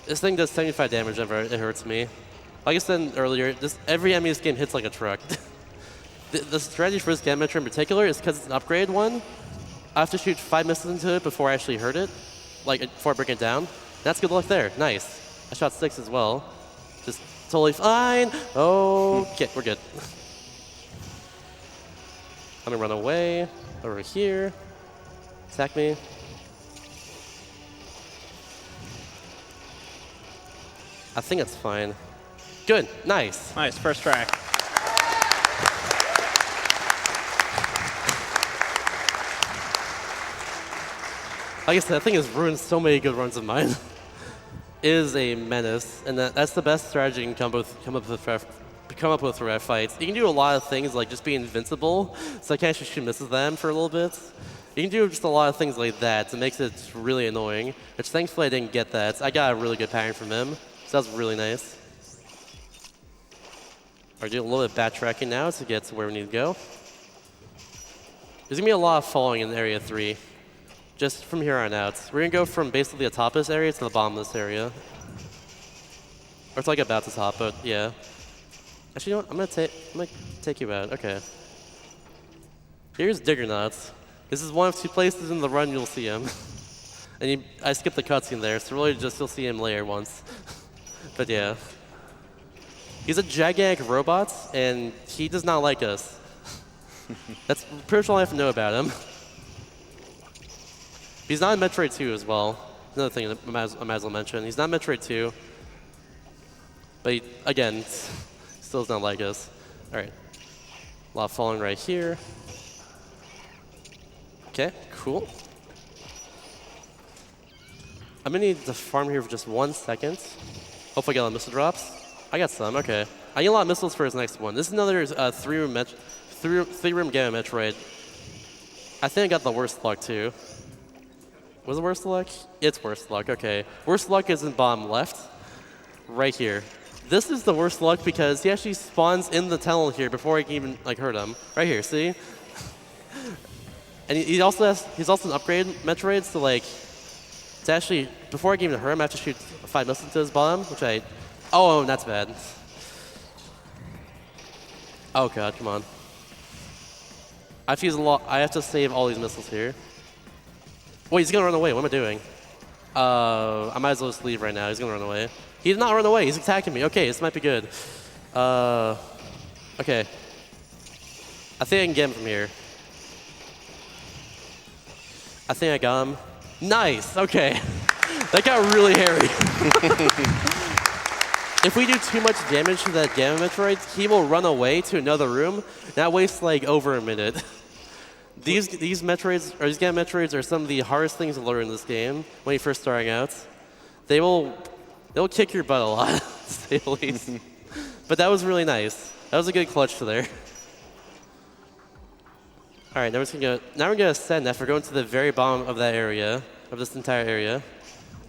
This thing does 75 damage whenever it hurts me. Like I said earlier, every enemy in this game hits like a truck. The strategy for this Gamma Metroid in particular is because it's an upgraded one. I have to shoot 5 missiles into it before I actually hurt it, like before I break it down. That's good luck there. Nice. I shot 6 as well. Just totally fine. Okay, we're good. I'm gonna run away over here. Attack me. I think it's fine. Good. Nice. Nice, first try. Like I said, that thing has ruined so many good runs of mine. It is a menace, and that's the best strategy you can come up with for fights. You can do a lot of things like just be invincible, so I can actually shoot misses them for a little bit. You can do just a lot of things like that to make it really annoying, which thankfully I didn't get that. I got a really good pattern from him, so that's really nice. We're doing a little bit of backtracking now to get to where we need to go. There's gonna be a lot of falling in Area 3. Just from here on out. We're gonna go from basically the top of this area to the bottom of this area. Or it's like about the top, but yeah. Actually, you know what? I'm gonna take you out. Okay. Here's Digger Nuts. This is one of 2 places in the run you'll see him. And I skipped the cutscene there, so really just you'll see him later once. But yeah. He's a gigantic robot, and he does not like us. That's pretty much all I have to know about him. He's not in Metroid 2 as well. Another thing I might as well mention. He's not in Metroid 2. But he, again, still does not like us. All right. A lot of falling right here. Okay, cool. I'm gonna need to farm here for just 1 second. Hopefully I get a lot of missile drops. I got some, okay. I need a lot of missiles for his next one. This is another 3-room Gamma Metroid. I think I got the worst luck too. Was it worst luck? It's worst luck, okay. Worst luck is in bottom left, right here. This is the worst luck because he actually spawns in the tunnel here before I can even like hurt him. Right here, see? And he's also an upgrade Metroid, so like, to actually, before I can even hurt him, I have to shoot 5 missiles into his bottom, which oh, that's bad. Oh god, come on. I have to save all these missiles here. Wait, he's gonna run away. What am I doing? I might as well just leave right now. He's gonna run away. He did not run away. He's attacking me. Okay, this might be good. Okay. I think I can get him from here. I think I got him. Nice. Okay. That got really hairy. If we do too much damage to that Gamma Metroid, he will run away to another room. That wastes like over a minute. These Metroids, or these Gamma Metroids, are some of the hardest things to learn in this game when you're first starting out. They'll kick your butt a lot, to say the least. But that was really nice. That was a good clutch to there. All right, now we're gonna ascend after going to the very bottom of that area, of this entire area.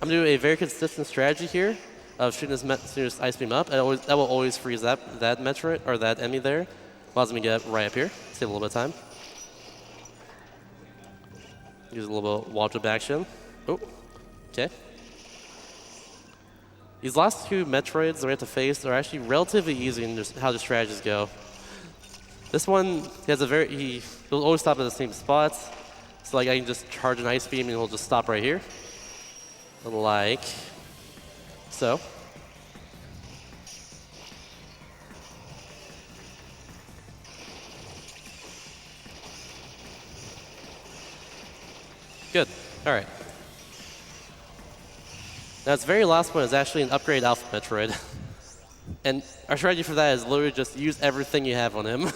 I'm gonna do a very consistent strategy here of shooting this Ice Beam up. That will always freeze that Metroid, or that enemy there. Allows me to get right up here, save a little bit of time. Use a little bit of wall jump action. Oh, okay. These last two Metroids that we have to face are actually relatively easy in just how the strategies go. This one, he'll always stop at the same spots. So like I can just charge an Ice Beam and he'll just stop right here. Like so. Good. All right. Now, this very last one is actually an upgrade Alpha Metroid. And our strategy for that is literally just use everything you have on him.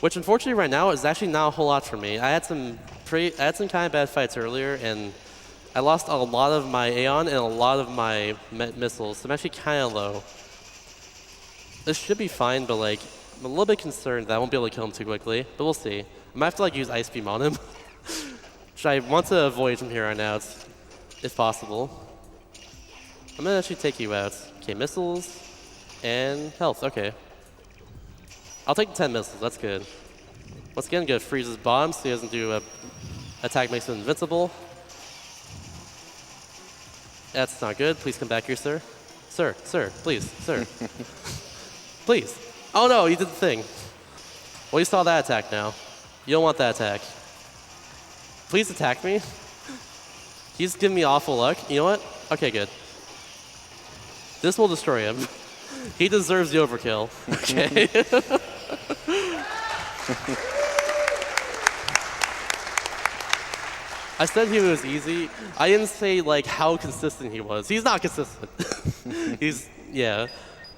Which, unfortunately, right now is actually not a whole lot for me. I had some kind of bad fights earlier, and I lost a lot of my Aeon and a lot of my missiles. So I'm actually kind of low. This should be fine, but like I'm a little bit concerned that I won't be able to kill him too quickly. But we'll see. I might have to like use Ice Beam on him, which I want to avoid from here on out, if possible. I'm gonna actually take you out. Okay, missiles and health. Okay. I'll take 10 missiles. That's good. Once again, gonna freeze his bomb so he doesn't do a attack makes him invincible. That's not good. Please come back here, sir. Sir, please, sir. Please. Oh no, you did the thing. Well, you saw that attack now. You don't want that attack. Please attack me. He's giving me awful luck. You know what? Okay, good. This will destroy him. He deserves the overkill. Okay. I said he was easy. I didn't say like how consistent he was. He's not consistent. Yeah.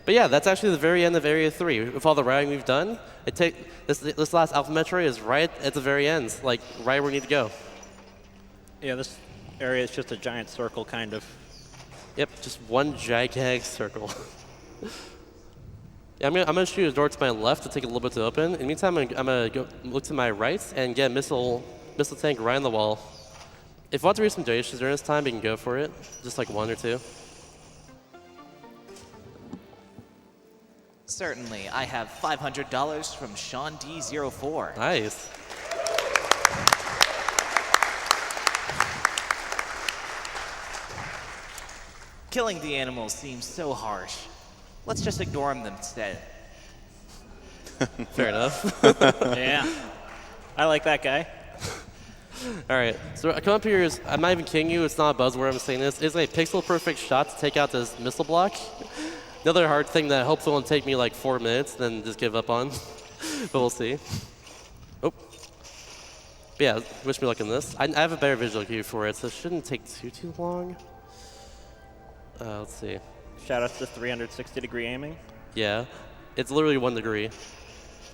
But yeah, that's actually the very end of Area 3. With all the routing we've done, this last Alpha Metroid is right at the very end, like right where we need to go. Yeah, this area is just a giant circle, kind of. Yep, just one gigantic circle. Yeah, I'm gonna shoot a door to my left to take a little bit to open. In the meantime, I'm gonna go look to my right and get a missile tank right on the wall. If you want to read some donations during this time, you can go for it. Just like one or two. Certainly. I have $500 from Sean D04. Nice. Killing the animals seems so harsh. Let's just ignore them instead. Fair enough. Yeah. I like that guy. All right, so I come up here is, I'm not even kidding you, it's not a buzzword I'm saying this. It's a pixel perfect shot to take out this missile block. Another hard thing that hopefully won't take me like 4 minutes, then just give up on. But we'll see. Oh. But yeah, wish me luck in this. I have a better visual cue for it, so it shouldn't take too long. Let's see. Shout out to 360-degree aiming. Yeah, it's literally 1 degree.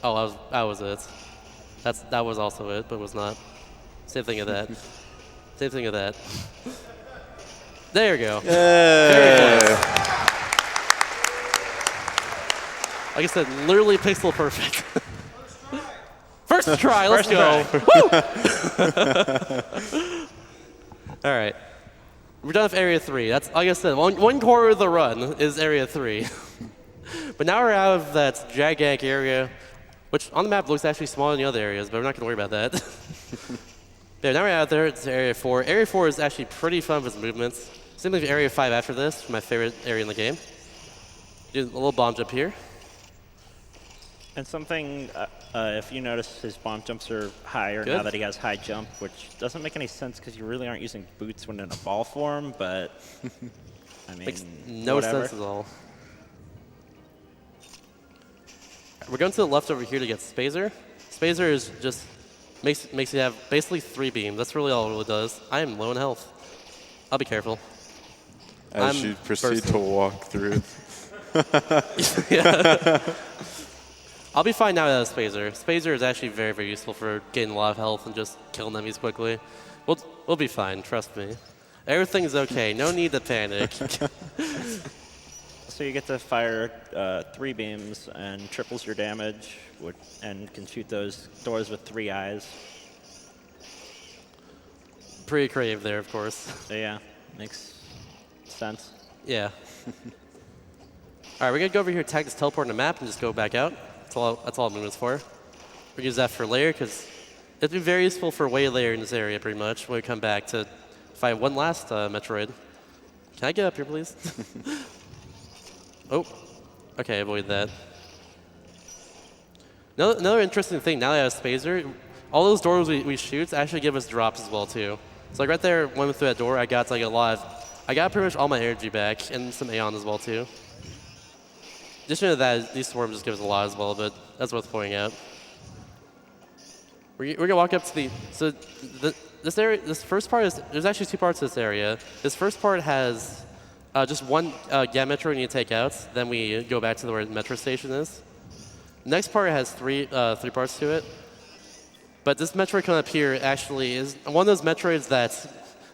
Oh, that was it. That was also it, but it was not. Same thing of that. Same thing of that. There you go. Very close. Like I said, literally pixel perfect. First try, let's go. Woo! All right. We're done with Area 3. That's, like I said, one quarter of the run is Area 3. But now we're out of that gigantic area, which on the map looks actually smaller than the other areas, but we're not going to worry about that. Yeah, now we're out there. It's Area 4. Area 4 is actually pretty fun with its movements. Same thing with Area 5 after this, my favorite area in the game. Do a little bomb jump here. And something If you notice, his bomb jumps are higher Good. now that he has high jump, which doesn't make any sense because you really aren't using boots when in a ball form, but I mean, Makes no whatever. sense at all. We're going to the left over here to get Spazer. Spazer is just makes you have basically 3 beams. That's really all it really does. I am low in health. I'll be careful. As you proceed to walk through. Yeah. I'll be fine now that I have Spazer. Spazer is actually very, very useful for getting a lot of health and just killing enemies quickly. We'll be fine, trust me. Everything's okay, no need to panic. So you get to fire 3 beams and triples your damage, and can shoot those doors with 3 eyes. Pretty creative there, of course. So yeah, makes sense. Yeah. All right, we're gonna go over here, tag this teleport on the map, and just go back out. That's all movements for. We're gonna use that for layer, because it'd be very useful for way layer in this area, pretty much, when we come back to fight one last Metroid. Can I get up here, please? Oh, okay, avoid that. Another interesting thing, now that I have Spazer, all those doors we shoot actually give us drops as well, too. So like right there, when I went through that door, I got like I got pretty much all my energy back, and some Aeon as well, too. In addition to that, these swarms just give us a lot as well, but that's worth pointing out. We're gonna walk up to this area. This first part is, there's actually 2 parts to this area. This first part has just one Metroid we need to take out. Then we go back to where the metro station is. The next part has three parts to it. But this Metroid coming up here actually is one of those Metroids that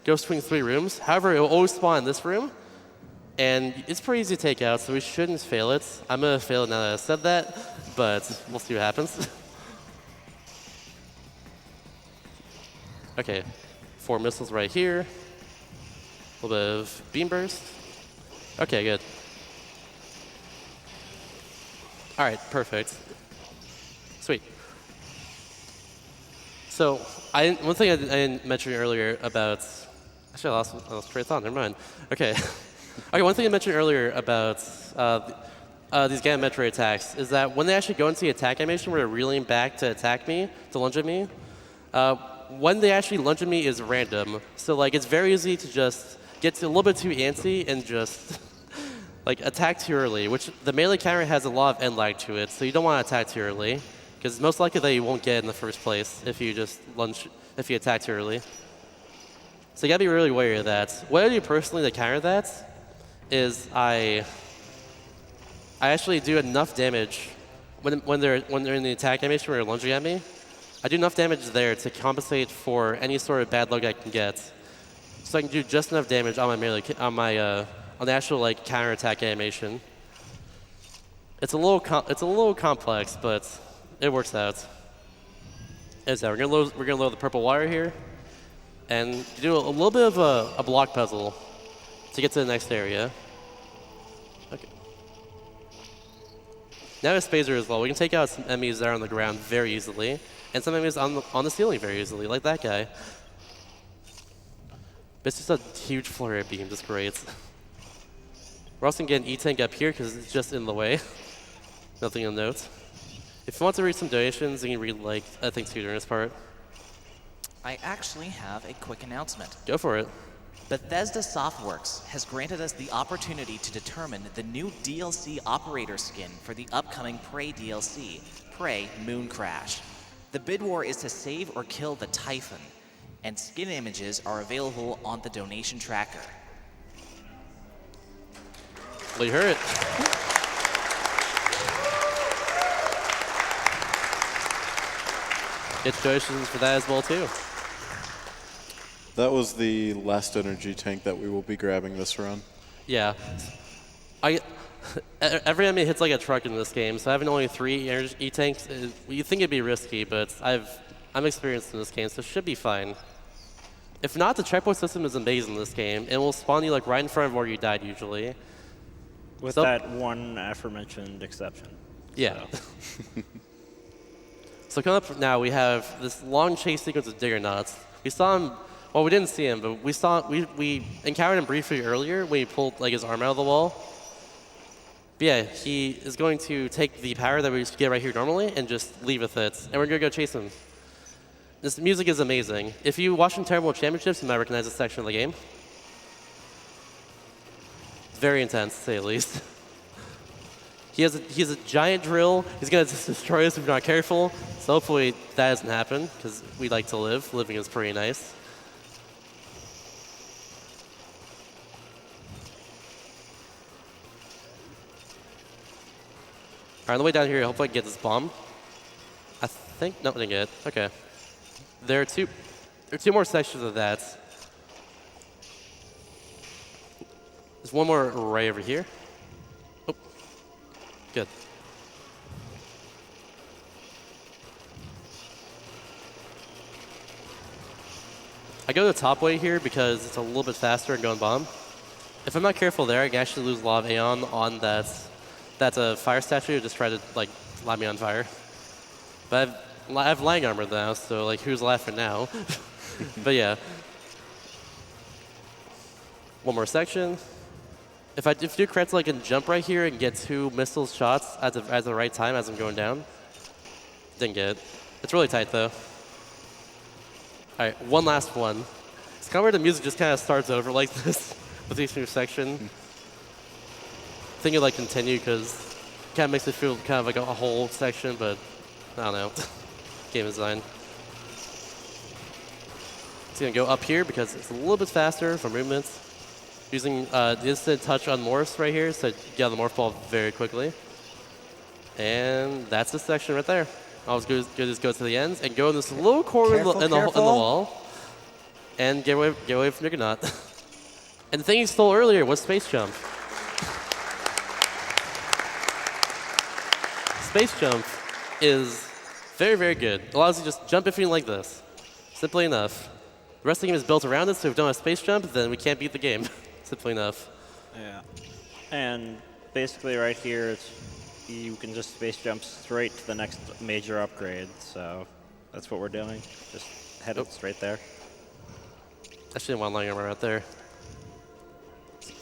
goes between 3 rooms. However, it will always spawn in this room. And it's pretty easy to take out, so we shouldn't fail it. I'm going to fail it now that I said that, but we'll see what happens. Okay, 4 missiles right here. A little bit of beam burst. Okay, good. All right, perfect. Sweet. So, one thing I didn't mention earlier about... Actually, I lost train of thought, never mind. Okay. Okay, one thing I mentioned earlier about these Gamma Metroid attacks is that when they actually go into the attack animation where they're reeling back to attack me, to lunge at me, when they actually lunge at me is random. So like it's very easy to just get a little bit too antsy and just like attack too early, which the melee counter has a lot of end lag to it, so you don't want to attack too early, because it's most likely that you won't get in the first place if you just if you attack too early. So you gotta be really wary of that. What I do personally to counter that is I actually do enough damage when they're in the attack animation where they're lunging at me. I do enough damage there to compensate for any sort of bad luck I can get, so I can do just enough damage on my melee on the actual like counter attack animation. It's a little complex, but it works out. As that, we're gonna load the purple wire here, and do a little bit of a block puzzle to get to the next area. Okay. Now with Spazer as well, we can take out some enemies that are on the ground very easily, and some enemies on the ceiling very easily, like that guy. But it's just a huge flurry of beams, it's great. We're also gonna get an E-Tank up here because it's just in the way. Nothing to note. If you want to read some donations, you can read like things too during this part. I actually have a quick announcement. Go for it. Bethesda Softworks has granted us the opportunity to determine the new DLC operator skin for the upcoming Prey DLC, Prey Moon Crash. The bid war is to save or kill the Typhon, and skin images are available on the donation tracker. Well, you heard it. Get donations for that as well too. That was the last energy tank that we will be grabbing this run. Yeah. Every enemy hits like a truck in this game, so having only 3 E-tanks, you think it'd be risky, but I'm experienced in this game, so it should be fine. If not, the checkpoint system is amazing in this game, and it will spawn you like right in front of where you died usually. With that one aforementioned exception. Yeah. So coming up now, we have this long chase sequence of Digger Knots. We saw him. Well, we didn't see him, but we encountered him briefly earlier when he pulled like his arm out of the wall. But yeah, he is going to take the power that we used to get right here normally and just leave with it. And we're going to go chase him. This music is amazing. If you watch Terrible Championships, you might recognize this section of the game. It's very intense, to say the least. He has a giant drill. He's going to destroy us if we're not careful. So hopefully that doesn't happen, because we like to live. Living is pretty nice. All right, on the way down here, hopefully I can get this bomb. I think, no, I didn't get it. Okay. There are two more sections of that. There's one more right over here. Oh, good. I go the top way here because it's a little bit faster and going bomb. If I'm not careful there, I can actually lose a lot of Aeon on that's a fire statue to just try to like light me on fire. But I have Lang armor now, so like who's laughing now? But yeah. One more section. If you do correctly, I can jump right here and get 2 missile shots at the right time as I'm going down. Didn't get it. It's really tight though. All right, one last one. It's kind of where the music just kind of starts over like this with each new section. I think it like continue because it kind of makes it feel kind of like a whole section, but I don't know. Game design. It's gonna go up here because it's a little bit faster for movements. Using the instant touch on morphs right here, so get the morph ball very quickly. And that's the section right there. I'll just go to the ends and go in this little corner in the wall, and get away from your Knaut. And the thing you stole earlier was Space Jump. Space Jump is very, very good. It allows you to just jump between like this. Simply enough. The rest of the game is built around it, so if we don't have Space Jump, then we can't beat the game. Simply enough. Yeah. And basically right here, you can just space jump straight to the next major upgrade. So that's what we're doing. Just headed straight there. I shouldn't want Lang armor right there. There's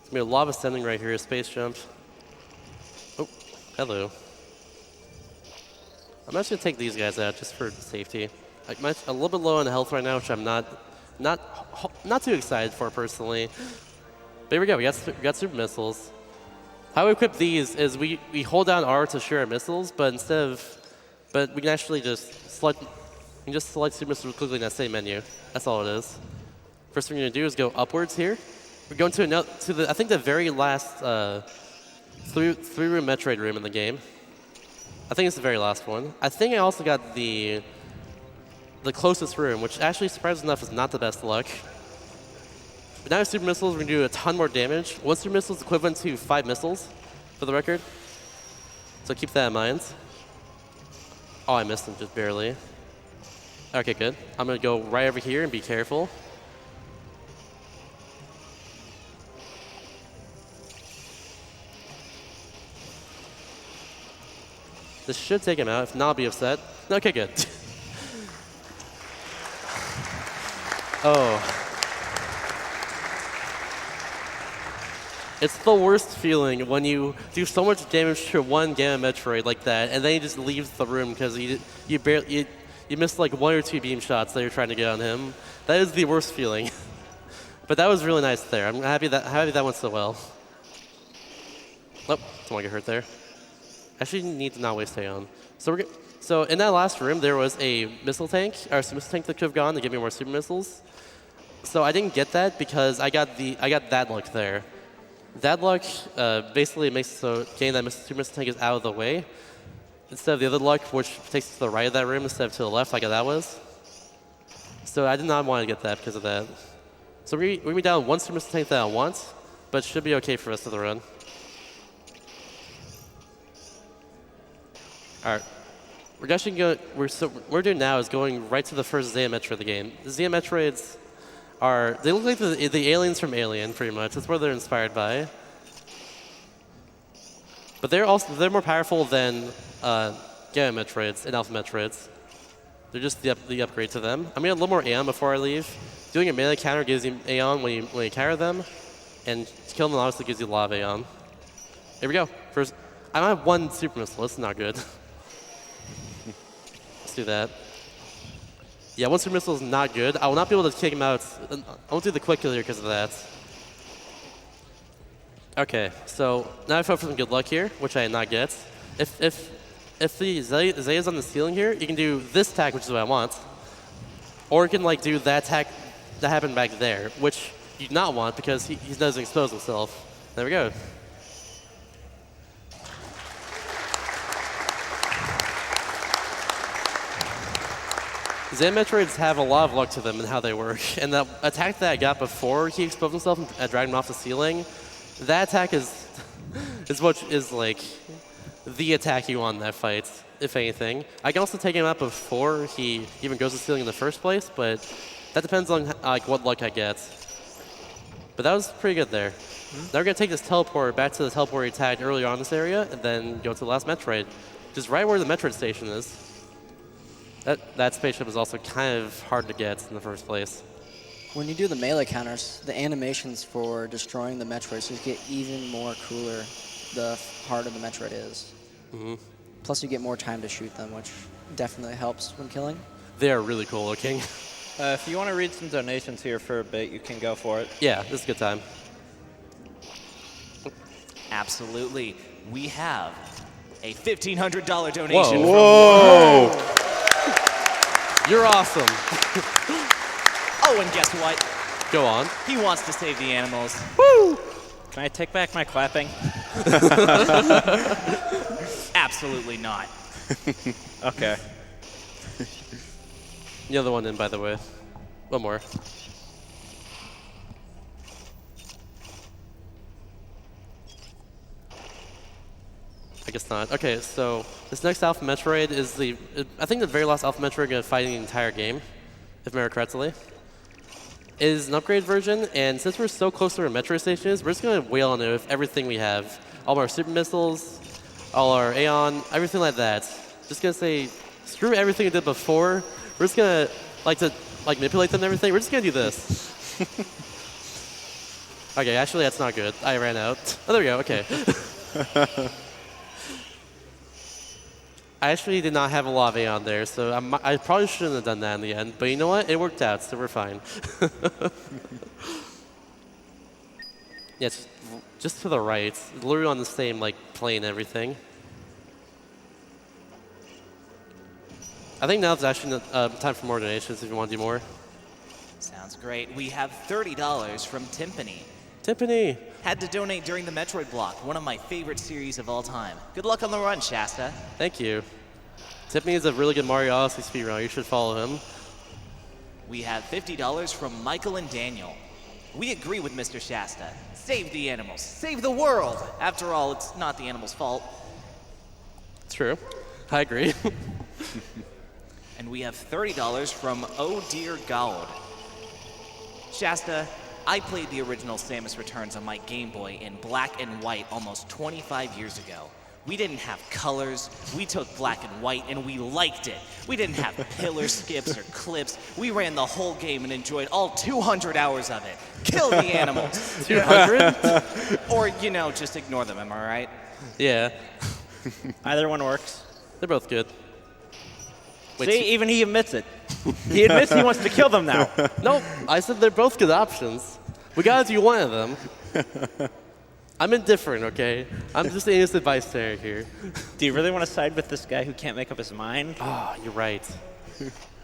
gonna be a lot of ascending right here, Space Jump. Oh, hello. I'm actually gonna take these guys out just for safety. I'm a little bit low on health right now, which I'm not too excited for personally. But here we go. We got super missiles. How we equip these is we hold down R to share our missiles, but we can actually just select super missiles quickly in that same menu. That's all it is. First thing we're gonna do is go upwards here. We're going to I think the very last three-room Metroid room in the game. I think it's the very last one. I think I also got the closest room, which actually, surprisingly enough, is not the best luck. But now with super missiles, we're going to do a ton more damage. One super missile is equivalent to 5 missiles, for the record. So keep that in mind. Oh, I missed him just barely. Okay, good. I'm going to go right over here and be careful. This should take him out. If not, I'll be upset. Okay, good. Oh. It's the worst feeling when you do so much damage to one Gamma Metroid like that, and then he just leaves the room because you missed like 1 or 2 beam shots that you're trying to get on him. That is the worst feeling. But that was really nice there. I'm happy that went so well. Nope, don't want to get hurt there. Actually, need to not waste Aeon. So in that last room, there was a missile tank, or a super missile tank that could have gone to give me more super missiles. So I didn't get that because I got that luck there. That luck basically makes it so getting that super missile tank is out of the way instead of the other luck, which takes us to the right of that room instead of to the left, like that was. So I did not want to get that because of that. So we're gonna be down 1 super missile tank that I want, but it should be okay for the rest of the run. All right. We're doing now is going right to the first Zeta Metroid of the game. The Zeta Metroids they look like the aliens from Alien, pretty much. That's where they're inspired by. But they're more powerful than Gamma Metroids and Alpha Metroids. They're just the upgrade to them. I'm gonna get a little more Aeon before I leave. Doing a melee counter gives you Aeon when you counter them, and killing them obviously gives you a lot of Aeon. Here we go. First, I might have one super missile. That's not good. Let's do that. Yeah, one super missile is not good. I will not be able to kick him out. I won't do the quick kill here because of that. Okay, so now I hope for some good luck here, which I did not get. If the Zeta's on the ceiling here, you can do this attack, which is what I want. Or you can like do that attack that happened back there, which you do not want because he doesn't expose himself. There we go. Zeta Metroids have a lot of luck to them in how they work. And the attack that I got before he exposed himself and dragged him off the ceiling, that attack is what is like the attack you want in that fight, if anything. I can also take him out before he even goes to the ceiling in the first place, but that depends on like what luck I get. But that was pretty good there. Now we're gonna take this teleport back to the teleport we tagged earlier on in this area, and then go to the last Metroid, which is right where the Metroid station is. That spaceship is also kind of hard to get in the first place. When you do the melee counters, the animations for destroying the Metroids just get even more cooler the harder the Metroid is. Plus you get more time to shoot them, which definitely helps when killing. They are really cool looking. If you want to read some donations here for a bit, you can go for it. Yeah, this is a good time. Absolutely. We have a $1,500 donation. Whoa! You're awesome. Oh, and guess what? Go on. He wants to save the animals. Woo! Can I take back my clapping? Absolutely not. Okay. The other one in, by the way. One more. I guess not. Okay, so this next Alpha Metroid is I think the very last Alpha Metroid going to fight the entire game, if I remember correctly. It is an upgrade version, and since we're so close to where Metroid Station is, we're just going to wail on it with everything we have. All our super missiles, all our Aeon, everything like that. Just going to say, screw everything we did before. We're just going to manipulate them and everything. We're just going to do this. Okay, actually that's not good. I ran out. Oh, there we go, okay. I actually did not have a lot of Aeon there, so I probably shouldn't have done that in the end. But you know what? It worked out, so we're fine. Yeah, it's just to the right. Literally on the same plane and everything. I think now it's actually time for more donations if you want to do more. Sounds great. We have $30 from Timpani. Timpani! Had to donate during the Metroid block, one of my favorite series of all time. Good luck on the run, Shasta. Thank you. Timpani is a really good Mario Odyssey speedrunner. You should follow him. We have $50 from Michael and Daniel. We agree with Mr. Shasta. Save the animals. Save the world. After all, it's not the animals' fault. It's true. I agree. And we have $30 from Oh Dear God. Shasta, I played the original Samus Returns on my Game Boy in black and white almost 25 years ago. We didn't have colors, we took black and white and we liked it. We didn't have pillar skips or clips. We ran the whole game and enjoyed all 200 hours of it. Kill the animals. 200? Or, just ignore them, am I right? Yeah. Either one works. They're both good. Wait, See, even he admits it. He admits he wants to kill them now. Nope, I said they're both good options. We gotta do one of them. I'm indifferent, okay? I'm just an innocent bystander here. Do you really want to side with this guy who can't make up his mind? Ah, you're right.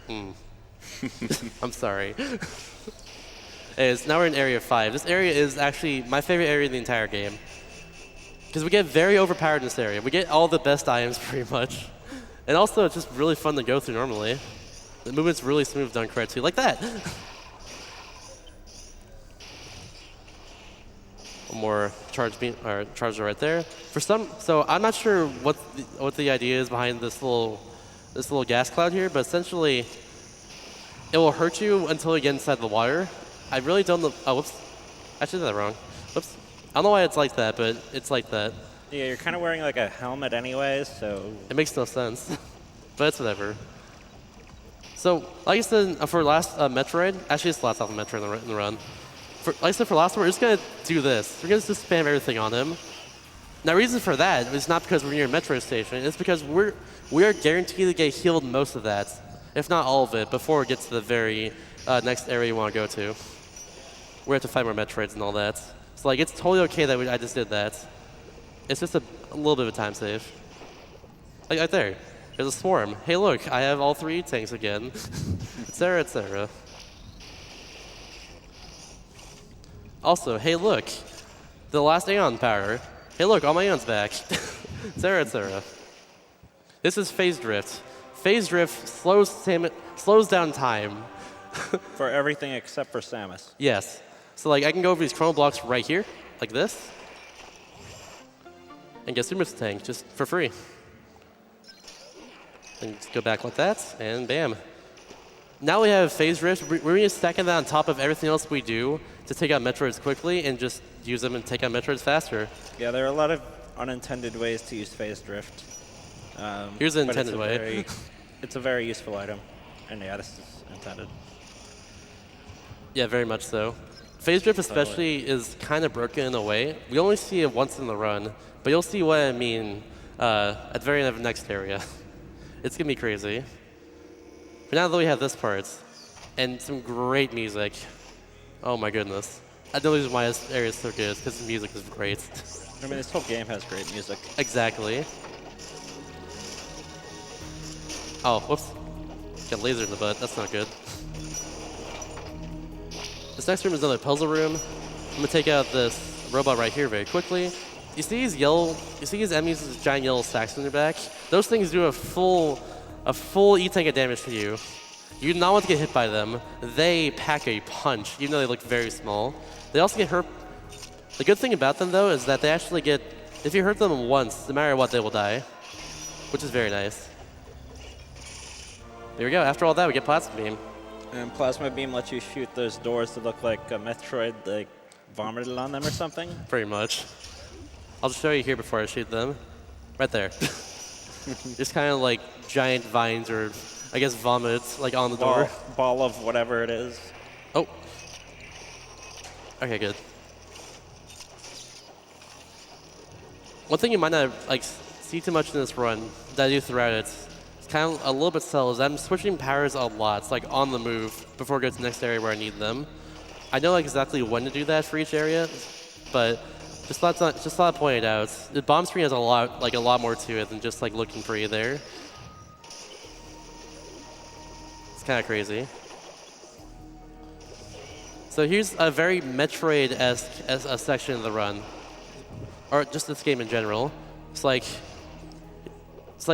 I'm sorry. Anyways, now we're in Area 5. This area is actually my favorite area in the entire game. Because we get very overpowered in this area. We get all the best items, pretty much. And also, it's just really fun to go through normally. The movement's really smooth done correctly, like that. One more charge beam, or charger right there. So I'm not sure what the idea is behind this little gas cloud here, but essentially, it will hurt you until you get inside the water. I really don't know. Oh, whoops! I actually did that wrong. Whoops! I don't know why it's like that, but it's like that. Yeah, you're kind of wearing like a helmet anyways, so... It makes no sense, but it's whatever. So, like I said, for last Metroid, actually it's the last Alpha Metroid in the run. Like I said, for last one, we're just going to do this. We're going to just spam everything on him. Now, the reason for that is not because we're near a metro station. It's because we are guaranteed to get healed most of that, if not all of it, before it gets to the very next area you want to go to. We have to fight more Metroids and all that. So like, it's totally okay that I just did that. It's just a little bit of a time save. Like right there, there's a swarm. Hey, look, I have all 3 tanks again, etc., etc. Also, hey, look, the last Aeon power. Hey, look, all my Aeon's back, etc., etc. This is Phase Drift. Phase Drift slows down time. For everything except for Samus. Yes. So like, I can go over these chrono blocks right here, like this, and get Super Tank just for free. And just go back like that, and bam. Now we have Phase Drift. We're going to stack that on top of everything else we do to take out Metroids quickly and just use them and take out Metroids faster. Yeah, there are a lot of unintended ways to use Phase Drift. Here's the intended way. It's a very useful item. And yeah, this is intended. Yeah, very much so. Phase Drift especially is kind of broken in a way. We only see it once in the run, but you'll see what I mean at the very end of the next area. It's going to be crazy. But now that we have this part, and some great music, oh my goodness. I know the reason why this area is so good is because the music is great. I mean, this whole game has great music. Exactly. Oh, whoops. Got laser in the butt. That's not good. This next room is another puzzle room. I'm gonna take out this robot right here very quickly. You see these enemies with these giant yellow stacks on their back? Those things do a full E-tank of damage to you. You do not want to get hit by them. They pack a punch, even though they look very small. They also get hurt. The good thing about them, though, is that they actually get, if you hurt them once, no matter what, they will die, which is very nice. There we go. After all that, we get Plasma Beam. And Plasma Beam lets you shoot those doors that look like a Metroid like vomited on them or something. Pretty much. I'll just show you here before I shoot them. Right there. Just kind of like giant vines or, I guess, vomits like on the door. Ball of whatever it is. Oh. Okay, good. One thing you might not like see too much in this run that I do throughout it, it's kind of a little bit subtle, is I'm switching powers a lot. It's like on the move before I go to the next area where I need them. I know exactly when to do that for each area, but just thought to point it out. The bomb screen has a lot more to it than just like looking pretty there. It's kind of crazy. So here's a very Metroid-esque section of the run, or just this game in general. It's like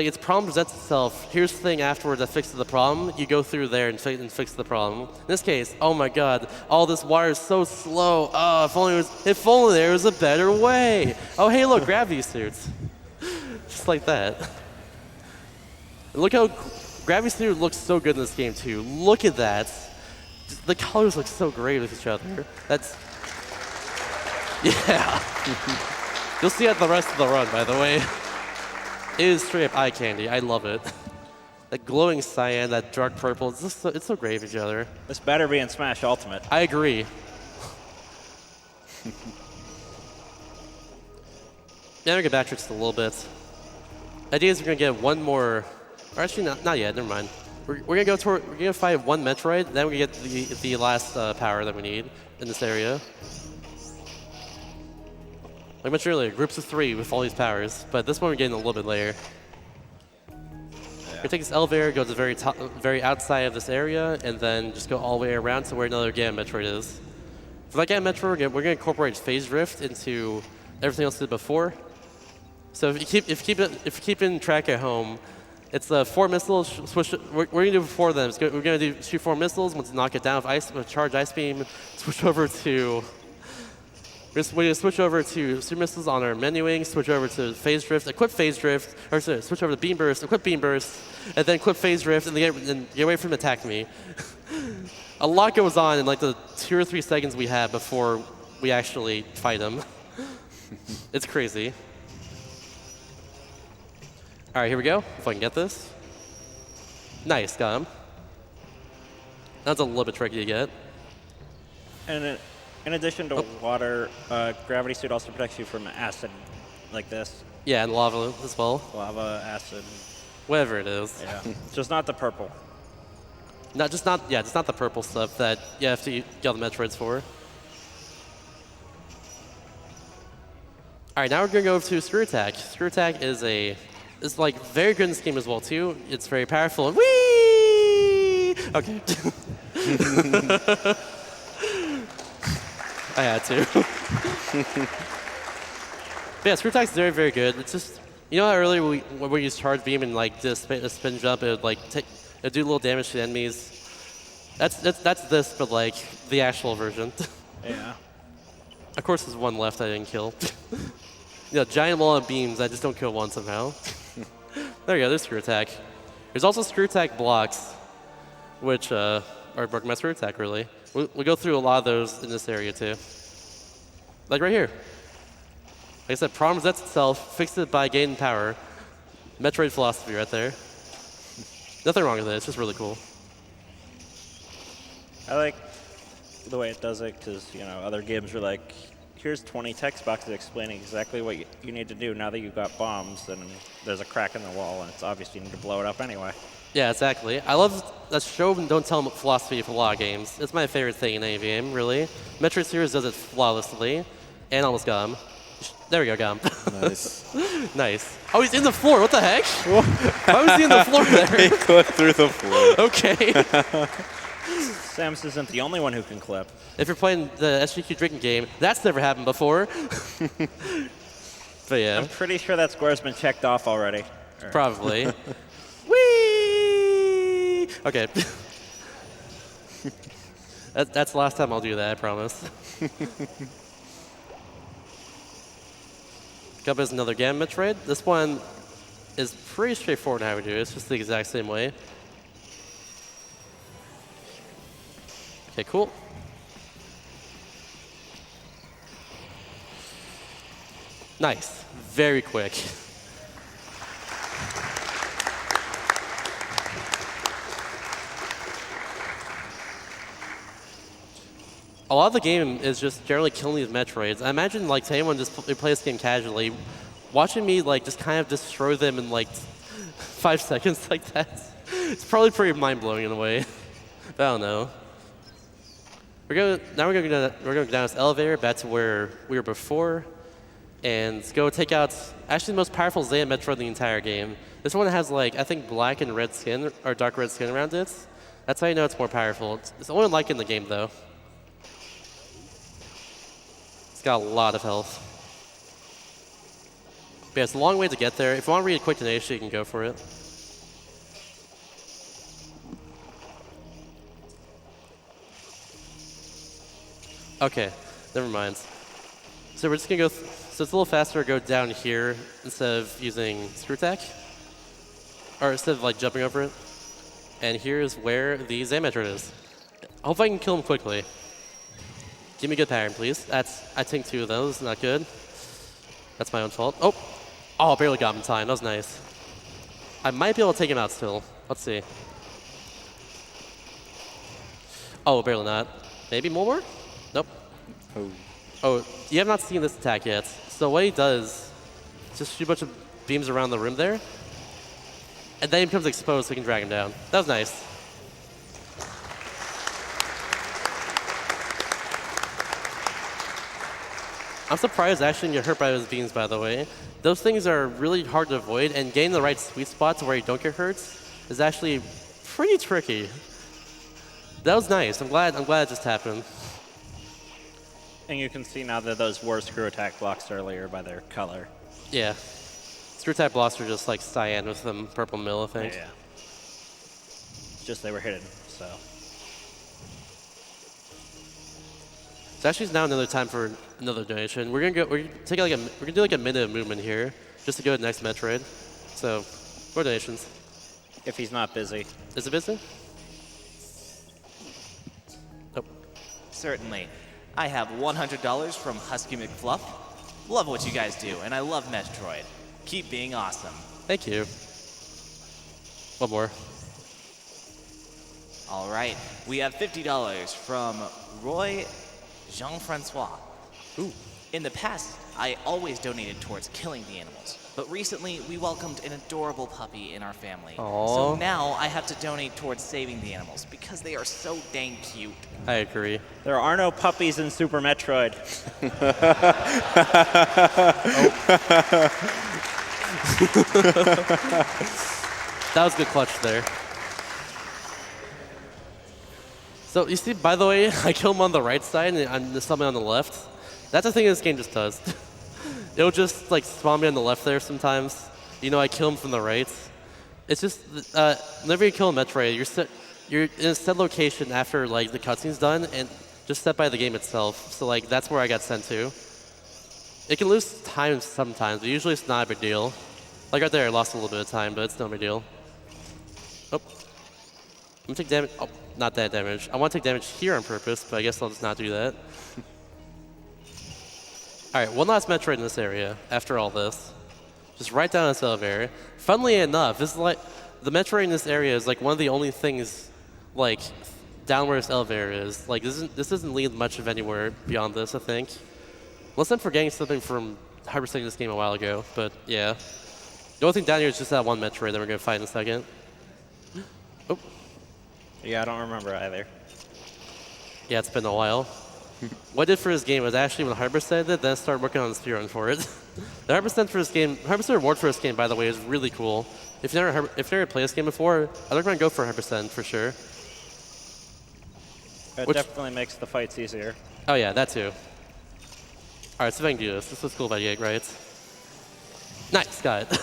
its problem presents itself. Here's the thing afterward that fixes the problem. You go through there and fix the problem. In this case, oh my God, all this water is so slow. Oh, if only there was a better way. Oh, hey, look, gravity suits. Just like that. And look how gravity suit looks so good in this game too. Look at that. The colors look so great with each other. That's, yeah. You'll see it the rest of the run, by the way. It is straight up eye candy. I love it. That glowing cyan, that dark purple, it's so great with each other. This better be in Smash Ultimate. I agree. Now we get back just a little bit. Idea is we're gonna get one more, or actually not yet. Never mind. We're gonna fight one Metroid, then we get the last power that we need in this area. Like much earlier, groups of 3 with all these powers, but this one we're getting a little bit later. We're gonna take this elevator, go to the very outside of this area, and then just go all the way around to where another Gamma Metroid is. For that Gamma Metroid, we're gonna incorporate Phase Drift into everything else we did before. So if you keep in track at home, it's 4 missiles. We're gonna do 4 of them. We're gonna shoot 4 missiles. Once you knock it down with charge Ice Beam, switch over to. We're going to switch over to Super Missiles on our menuing, switch over to Phase Drift, equip Phase Drift, or sorry, switch over to Beam Burst, equip Beam Burst, and then equip Phase Drift, and get away from him attack me. A lot goes on in like the 2 or 3 seconds we have before we actually fight him. It's crazy. All right, here we go. If I can get this. Nice, got him. That's a little bit tricky to get. And in addition to water, Gravity Suit also protects you from acid like this. Yeah, and lava as well. Lava, acid. Whatever it is. Yeah. Just not the purple. Just not the purple stuff that you have to get all the Metroids for. All right, now we're gonna go over to Screw Attack. Screw Attack is like very good in this game as well too. It's very powerful. Whee! Okay. I had to. But yeah, Screw Attack is very, very good. It's just, you know how earlier when we used Charge Beam and like did a spin jump, it would like it'd do a little damage to enemies. That's this, but like the actual version. Yeah. Of course, there's one left I didn't kill. You know, giant wall of beams, I just don't kill one somehow. There you go, there's Screw Attack. There's also Screw Attack blocks, which are my Screw Attack, really. We'll go through a lot of those in this area, too. Like right here. Like I said, problem resets itself, fixed it by gaining power. Metroid philosophy right there. Nothing wrong with it, it's just really cool. I like the way it does it because, you know, other games are like, here's 20 text boxes explaining exactly what you need to do now that you've got bombs and there's a crack in the wall and it's obvious you need to blow it up anyway. Yeah, exactly. I love that show and don't tell philosophy for a lot of games. It's my favorite thing in any game, really. Metroid series does it flawlessly, and almost got him. There we go, got him. Nice. Nice. Oh, he's in the floor. What the heck? How is he in the floor He there? clipped through the floor. Okay. Samus isn't the only one who can clip. If you're playing the SGDQ drinking game, that's never happened before. But yeah, I'm pretty sure that score's been checked off already. probably. Whee! Okay. That's the last time I'll do that, I promise. Up is another Gamma Metroid. This one is pretty straightforward in how we do it. It's just the exact same way. Okay, cool. Nice. Very quick. A lot of the game is just generally killing these Metroids. I imagine, like, to anyone just play this game casually, watching me, like, just kind of destroy them in, like, 5 seconds like that, it's probably pretty mind-blowing in a way. But I don't know. We're going to go down this elevator back to where we were before, and go take out actually the most powerful Zeta Metroid in the entire game. This one has, like, I think black and red skin, or dark red skin around it. That's how you know it's more powerful. It's only like in the game, though. It's got a lot of health. But yeah, it's a long way to get there. If you want to read a quick donation, you can go for it. Okay, never mind. So we're just gonna go, so it's a little faster to go down here instead of using Screw Attack. Or instead of like jumping over it. And here's where the Zeta Metroid is. I hope I can kill him quickly. Give me a good pattern, please. I think 2 of those, not good. That's my own fault. Oh, I barely got him in time, that was nice. I might be able to take him out still. Let's see. Oh, barely not. Maybe more? Nope. Oh, you have not seen this attack yet. So what he does is just shoot a bunch of beams around the room there. And then he becomes exposed so he can drag him down. That was nice. I'm surprised I actually didn't get hurt by those beams, by the way. Those things are really hard to avoid, and getting the right sweet spot to where you don't get hurt is actually pretty tricky. That was nice. I'm glad it just happened. And you can see now that those were Screw Attack blocks earlier by their color. Yeah. Screw Attack blocks are just like cyan with some purple mill, I think. Yeah. Just they were hidden, so. So actually, it's now another time for another donation. We're gonna do like a minute of movement here, just to go to the next Metroid. So, more donations. If he's not busy. Is it busy? Nope. Certainly. I have $100 from Husky McFluff. Love what you guys do, and I love Metroid. Keep being awesome. Thank you. One more. All right, we have $50 from Roy Jean-Francois. Ooh. In the past, I always donated towards killing the animals, but recently we welcomed an adorable puppy in our family. So Aww. now I have to donate towards saving the animals because they are so dang cute. I agree. There are no puppies in Super Metroid. That was a good clutch there. So you see, by the way, I kill him on the right side and there's something on the left. That's the thing this game just does. It'll just like spawn me on the left there sometimes. You know, I kill him from the right. It's just, whenever you kill a Metroid, you're in a set location after like the cutscene's done and just set by the game itself. So like that's where I got sent to. It can lose time sometimes, but usually it's not a big deal. Like right there, I lost a little bit of time, but it's no big deal. Oh. I'm gonna take damage. Oh, not that damage. I want to take damage here on purpose, but I guess I'll just not do that. Alright, one last Metroid in this area after all this. Just right down this elevator. Funnily enough, this is like the Metroid in this area is like one of the only things like down where this elevator is. Like this doesn't lead much of anywhere beyond this, I think. Unless I'm forgetting something from harvesting this game a while ago, but yeah. The only thing down here is just that one Metroid that we're gonna fight in a second. Oh. Yeah, I don't remember either. Yeah, it's been a while. What I did for this game was actually when Harvested it, then I started working on the speedrun for it. The Harvested for this game, Harvested reward for this game, by the way, is really cool. If you never played this game before, I'd recommend go for Harvested for sure. It definitely makes the fights easier. Oh yeah, that too. Alright, so if I can do this. This was cool by Yig, right? Nice, got it.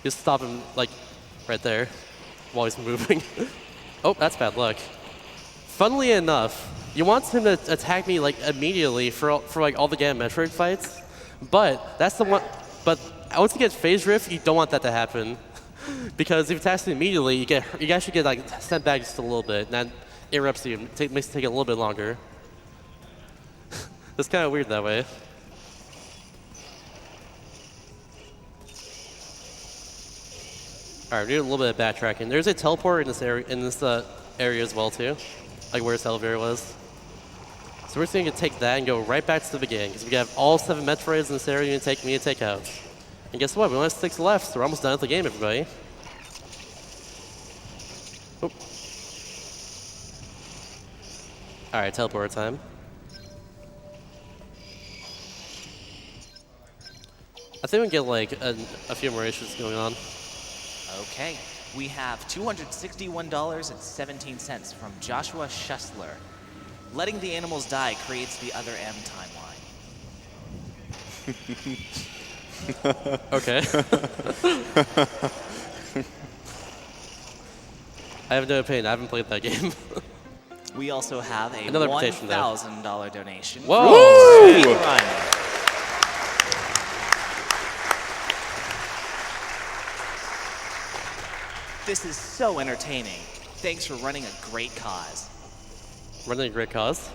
Just stop him, like, right there while he's moving. Oh, that's bad luck. Funnily enough, you want him to attack me like immediately for like all the Gamma Metroid fights, but that's the one. But once you get phase drift, you don't want that to happen, because if it attacks you immediately, you actually get like sent back just a little bit, and that interrupts you, makes it take a little bit longer. It's kind of weird that way. All right, we're doing a little bit of backtracking. There's a teleport in this area as well too, like where this elevator was. So we're just going to take that and go right back to the beginning, because we have all 7 Metroids in this area we need to take out. And guess what? We only have 6 left, so we're almost done with the game, everybody. Oop. All right, teleport time. I think we can get like a few more issues going on. Okay, we have $261.17 from Joshua Schussler. Letting the animals die creates the other M timeline. Okay. I have no opinion. I haven't played that game. We also have a Another invitation, though. $1,000 donation. Whoa! From Ryan. This is so entertaining. Thanks for running a great cause. Running a great cause.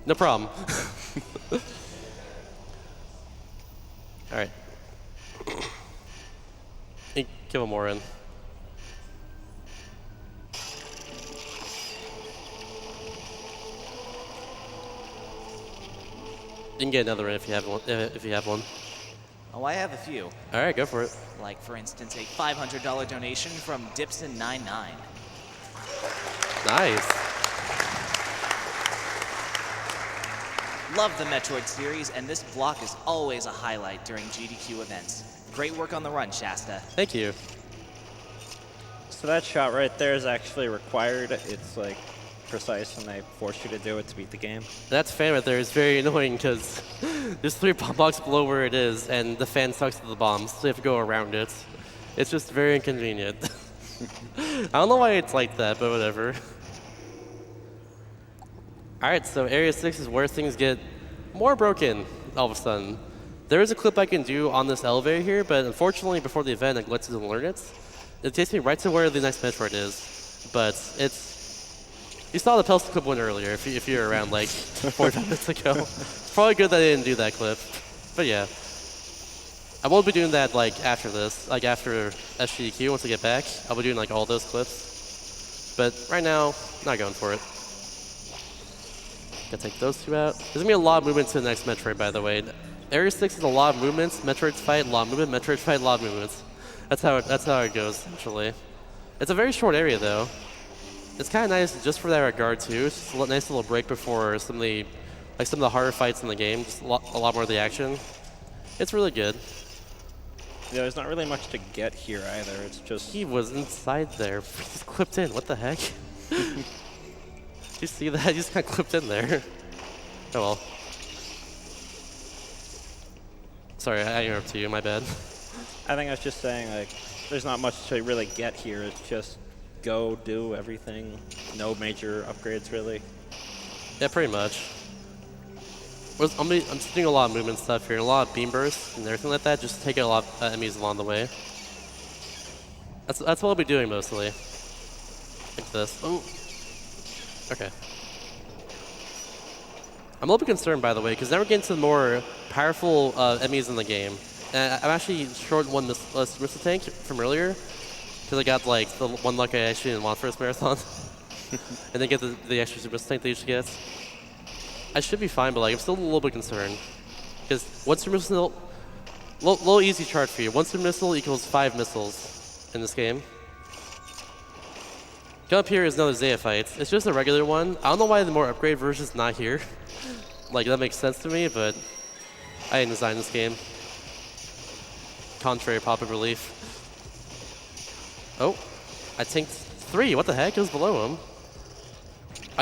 No problem. All right. Give him more in. You can get another in if you have one. Oh, I have a few. All right, go for it. Like, for instance, a $500 donation from Dipson99. Nice. Love the Metroid series, and this block is always a highlight during GDQ events. Great work on the run, Shasta. Thank you. So that shot right there is actually required. It's like precise, and they force you to do it to beat the game. That fan right there is very annoying because there's 3 bomb blocks below where it is, and the fan sucks to the bombs, so you have to go around it. It's just very inconvenient. I don't know why it's like that, but whatever. All right, so Area 6 is where things get more broken all of a sudden. There is a clip I can do on this elevator here, but unfortunately before the event, I neglected to learn it. It takes me right to where the next Metroid is, but it's... You saw the Pelson clip one earlier, if you were around like 45 minutes ago. It's probably good that I didn't do that clip, but yeah. I won't be doing that like after this, like after SGDQ, once I get back. I'll be doing like all those clips. But right now, not going for it. Gotta take those two out. There's gonna be a lot of movement to the next Metroid, by the way. Area 6 is a lot of movements. Metroids fight, a lot of movement. Metroids fight, a lot of movements. That's how it goes, actually. It's a very short area, though. It's kind of nice just for that regard, too. It's just a nice little break before some of the harder fights in the game. Just a lot more of the action. It's really good. Yeah, there's not really much to get here either. It's just... He was inside there. He's clipped in. What the heck? Did you see that? He just got clipped in there. Oh well. Sorry, I interrupted you. My bad. I think I was just saying, like, there's not much to really get here. It's just go, do everything. No major upgrades, really. Yeah, pretty much. I'm doing a lot of movement stuff here, a lot of beam bursts and everything like that, just to take out a lot of enemies along the way. That's what I'll be doing mostly. Like this. Oh. Okay. I'm a little bit concerned, by the way, because now we're getting to the more powerful enemies in the game. And I'm actually short one missile tank from earlier, because I got like the one luck I actually didn't want for this marathon, and then get the extra missile tank that you should get. I should be fine, but like I'm still a little bit concerned, because one super missile, little easy chart for you. One super missile equals 5 missiles in this game. Come up here is another Zeta fight. It's just a regular one. I don't know why the more upgrade version is not here. Like that makes sense to me, but I didn't design this game. Contrary popular belief. Oh, I tanked 3. What the heck? It was below him.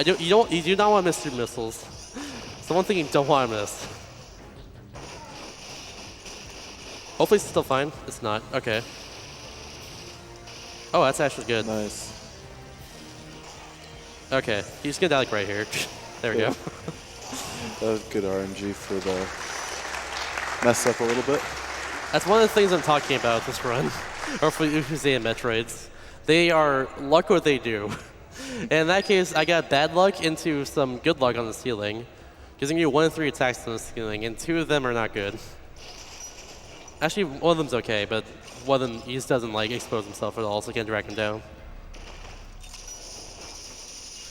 You do not want to miss 2 missiles. It's the one thing you don't want to miss. Hopefully it's still fine. It's not. Okay. Oh, that's actually good. Nice. Okay, he's gonna die like right here. There we go. That was good RNG for the mess up a little bit. That's one of the things I'm talking about with this run, or for Zeta Metroids. They are luck what they do. And in that case, I got bad luck into some good luck on the ceiling. Giving you 1 in 3 attacks on the ceiling, and 2 of them are not good. Actually, one of them's okay, but one of them, he just doesn't like expose himself at all, so I can't drag him down.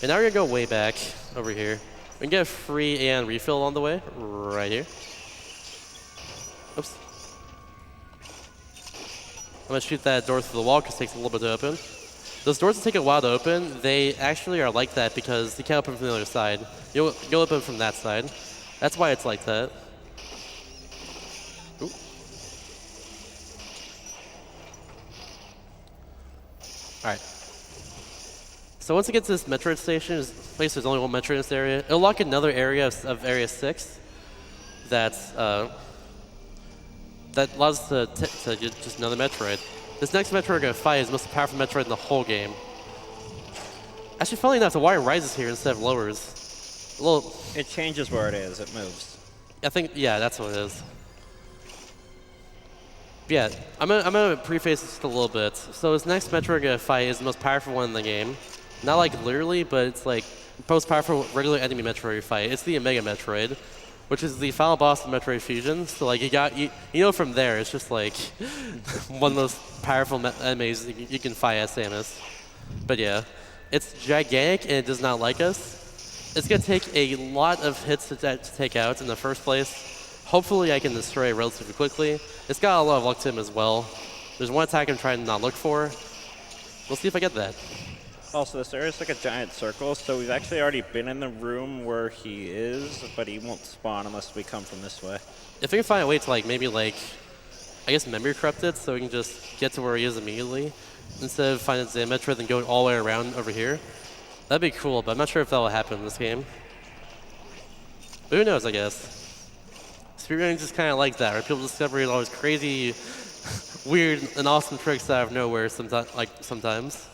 And now we're gonna go way back over here. We can get a free and refill on the way, right here. Oops. I'm gonna shoot that door through the wall because it takes a little bit to open. Those doors that take a while to open, they actually are like that because you can't open from the other side. You'll open from that side. That's why it's like that. Ooh. All right. So once it gets to this Metroid station, there's only one Metroid in this area. It'll lock another area of Area 6 that allows us to get just another Metroid. This next Metroid we're going to fight is the most powerful Metroid in the whole game. Actually, funnily enough, the wire rises here instead of lowers. A little. It changes where it is. It moves. I think, yeah, that's what it is. But yeah, I'm gonna preface this just a little bit. So this next Metroid we're going to fight is the most powerful one in the game. Not like literally, but it's like the most powerful regular enemy Metroid you fight. It's the Omega Metroid, which is the final boss of Metroid Fusion. So like you know from there, it's just like one of the most powerful enemies you can fight as Samus. But yeah, it's gigantic and it does not like us. It's gonna take a lot of hits to take out in the first place. Hopefully I can destroy it relatively quickly. It's got a lot of luck to him as well. There's one attack I'm trying to not look for. We'll see if I get that. Also, this area is like a giant circle, so we've actually already been in the room where he is, but he won't spawn unless we come from this way. If we can find a way to like maybe like, I guess memory corrupt it so we can just get to where he is immediately, instead of finding Zeta Metroid and going all the way around over here, that'd be cool, but I'm not sure if that will happen in this game. But who knows, I guess. Speedrunning just kind of like that, right? People discover all these crazy, weird, and awesome tricks out of nowhere sometimes.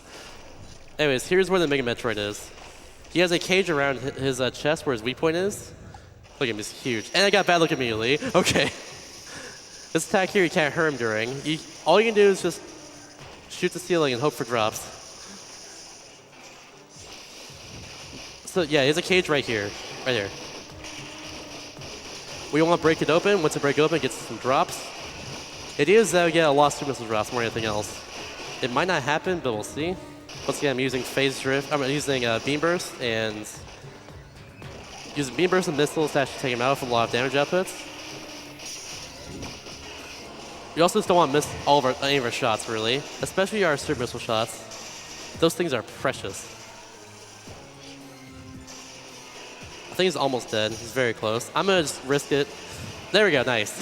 Anyways, here's where the Mega Metroid is. He has a cage around his chest where his weak point is. Look at him, he's huge. And I got bad look immediately. Okay. This attack here, you can't hurt him during. All you can do is just shoot the ceiling and hope for drops. So yeah, he has a cage right here. Right here. We want to break it open. Once it breaks it open, it gets some drops. It is that we get a lot of super missile drops more than anything else. It might not happen, but we'll see. Once again, I'm using phase drift. I'm using beam burst and using beam burst and missiles to actually take him out with a lot of damage outputs. We also just don't want to miss any of our shots, really, especially our super missile shots. Those things are precious. I think he's almost dead. He's very close. I'm gonna just risk it. There we go. Nice.